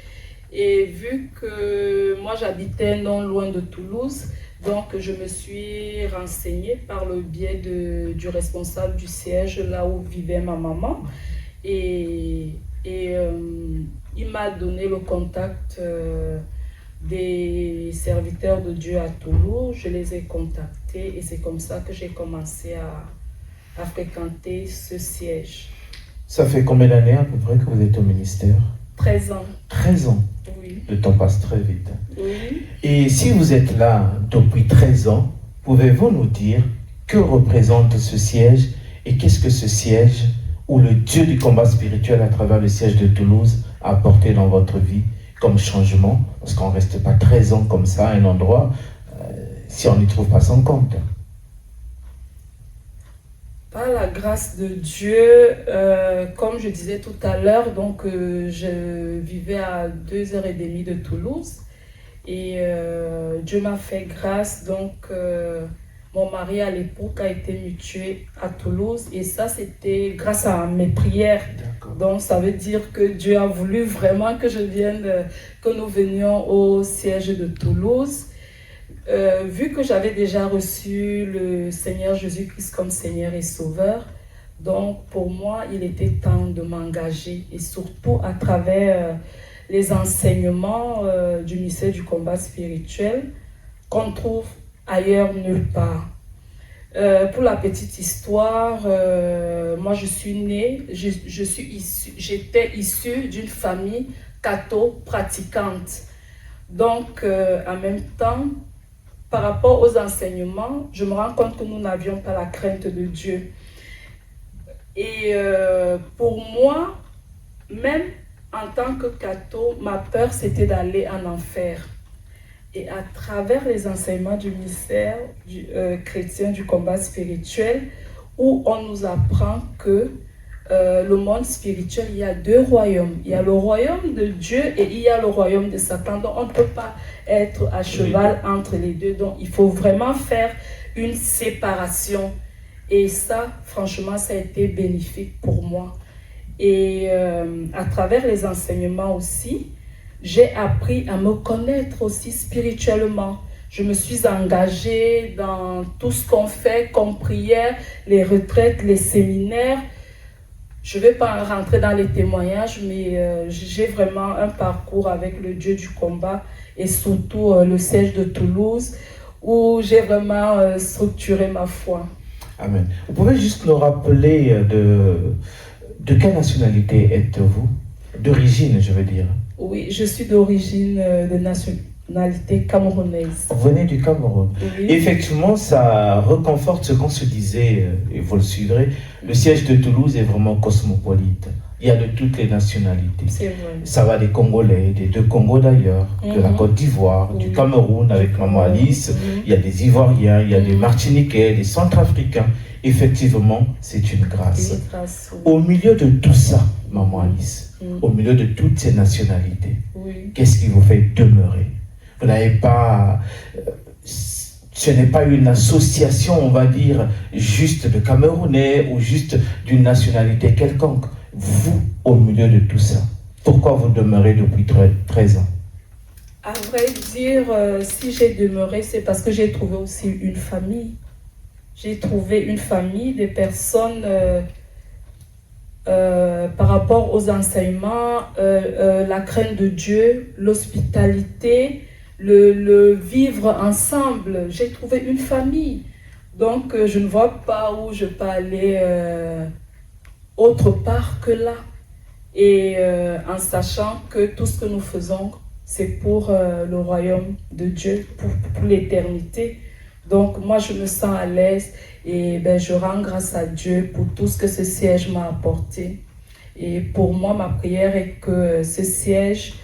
M: Et vu que moi j'habitais non loin de Toulouse, donc je me suis renseignée par le biais du responsable du siège là où vivait ma maman. Et il m'a donné le contact des serviteurs de Dieu à Toulouse. Je les ai contactés et c'est comme ça que j'ai commencé à fréquenter ce siège.
B: Ça fait combien d'années à peu près que vous êtes au ministère?
M: 13 ans.
B: 13 ans.
M: Oui.
B: Le temps passe très vite.
M: Oui.
B: Et si vous êtes là depuis 13 ans, pouvez-vous nous dire que représente ce siège et qu'est-ce que ce siège ou le Dieu du combat spirituel à travers le siège de Toulouse a apporté dans votre vie comme changement? Parce qu'on ne reste pas 13 ans comme ça à un endroit si on n'y trouve pas son compte.
M: Par la grâce de Dieu, comme je disais tout à l'heure, donc je vivais à 2h30 de Toulouse et Dieu m'a fait grâce, donc mon mari à l'époque a été mutué à Toulouse et ça c'était grâce à mes prières. Donc ça veut dire que Dieu a voulu vraiment que nous venions au siège de Toulouse. Vu que j'avais déjà reçu le Seigneur Jésus-Christ comme Seigneur et Sauveur, donc pour moi, il était temps de m'engager, et surtout à travers les enseignements du ministère du combat spirituel qu'on trouve ailleurs nulle part. Pour la petite histoire, moi je suis née, j'étais issue d'une famille catho-pratiquante. Donc en même temps, par rapport aux enseignements, je me rends compte que nous n'avions pas la crainte de Dieu. Et pour moi, même en tant que catho, ma peur c'était d'aller en enfer. Et à travers les enseignements du ministère chrétien du combat spirituel, où on nous apprend que le monde spirituel, il y a deux royaumes. Il y a le royaume de Dieu et il y a le royaume de Satan. Donc on ne peut pas être à cheval entre les deux. Donc il faut vraiment faire une séparation. Et ça, franchement, ça a été bénéfique pour moi. Et à travers les enseignements aussi, j'ai appris à me connaître aussi spirituellement. Je me suis engagée dans tout ce qu'on fait comme prière, les retraites, les séminaires. Je ne vais pas rentrer dans les témoignages, mais j'ai vraiment un parcours avec le Dieu du combat et surtout le siège de Toulouse où j'ai vraiment structuré ma foi.
B: Amen. Vous pouvez juste nous rappeler de quelle nationalité êtes-vous? D'origine, je veux dire.
M: Oui, je suis d'origine de nationalité camerounaise.
B: Vous venez du Cameroun.
M: Oui.
B: Effectivement, ça reconforte ce qu'on se disait, et vous le suivrez, le siège de Toulouse est vraiment cosmopolite. Il y a de toutes les nationalités.
M: C'est vrai.
B: Ça va des Congolais, des deux Congos d'ailleurs, de la Côte d'Ivoire, du Cameroun avec Maman Alice. Il y a des Ivoiriens, il y a des Martiniquais, des Centrafricains. Effectivement, c'est une grâce.
M: Une grâce, oui.
B: Au milieu de tout ça, Maman Alice, au milieu de toutes ces nationalités, qu'est-ce qui vous fait demeurer? Vous n'avez pas... ce n'est pas une association, on va dire, juste de Camerounais ou juste d'une nationalité quelconque. Vous, au milieu de tout ça, pourquoi vous demeurez depuis 13 ans?
M: À vrai dire, si j'ai demeuré, c'est parce que j'ai trouvé aussi une famille. J'ai trouvé une famille, des personnes par rapport aux enseignements, la crainte de Dieu, l'hospitalité, le vivre ensemble. J'ai trouvé une famille. Donc, je ne vois pas où je peux aller autre part que là. Et en sachant que tout ce que nous faisons, c'est pour le royaume de Dieu, pour l'éternité. Donc, moi, je me sens à l'aise et je rends grâce à Dieu pour tout ce que ce siège m'a apporté. Et pour moi, ma prière est que ce siège,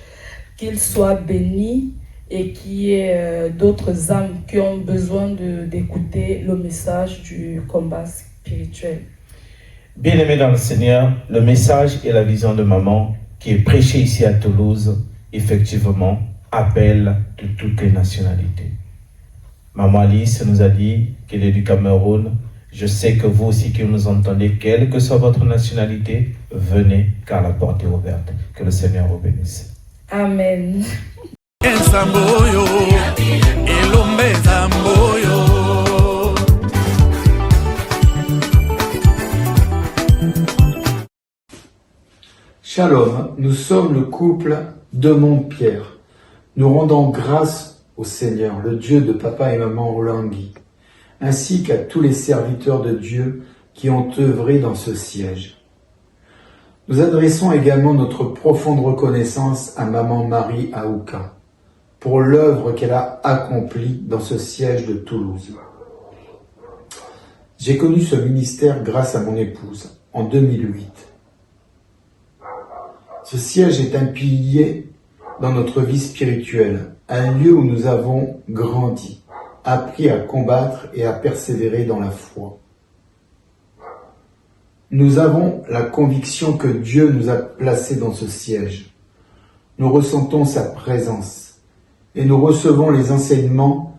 M: qu'il soit béni et qu'il y ait d'autres âmes qui ont besoin d'écouter le message du combat spirituel.
B: Bien-aimés dans le Seigneur, le message et la vision de maman qui est prêchée ici à Toulouse, effectivement, appelle de toutes les nationalités. Maman Alice nous a dit qu'elle est du Cameroun. Je sais que vous aussi qui nous entendez, quelle que soit votre nationalité, venez car la porte est ouverte. Que le Seigneur vous bénisse.
M: Amen.
N: Shalom, nous sommes le couple de Montpierre. Nous rendons grâce au Seigneur, le Dieu de papa et maman Rolangui, ainsi qu'à tous les serviteurs de Dieu qui ont œuvré dans ce siège. Nous adressons également notre profonde reconnaissance à maman Marie Aouka pour l'œuvre qu'elle a accomplie dans ce siège de Toulouse. J'ai connu ce ministère grâce à mon épouse en 2008. Ce siège est un pilier dans notre vie spirituelle, un lieu où nous avons grandi, appris à combattre et à persévérer dans la foi. Nous avons la conviction que Dieu nous a placés dans ce siège. Nous ressentons sa présence et nous recevons les enseignements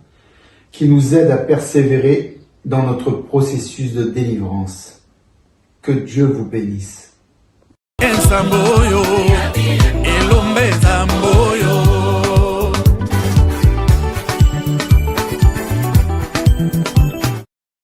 N: qui nous aident à persévérer dans notre processus de délivrance. Que Dieu vous bénisse.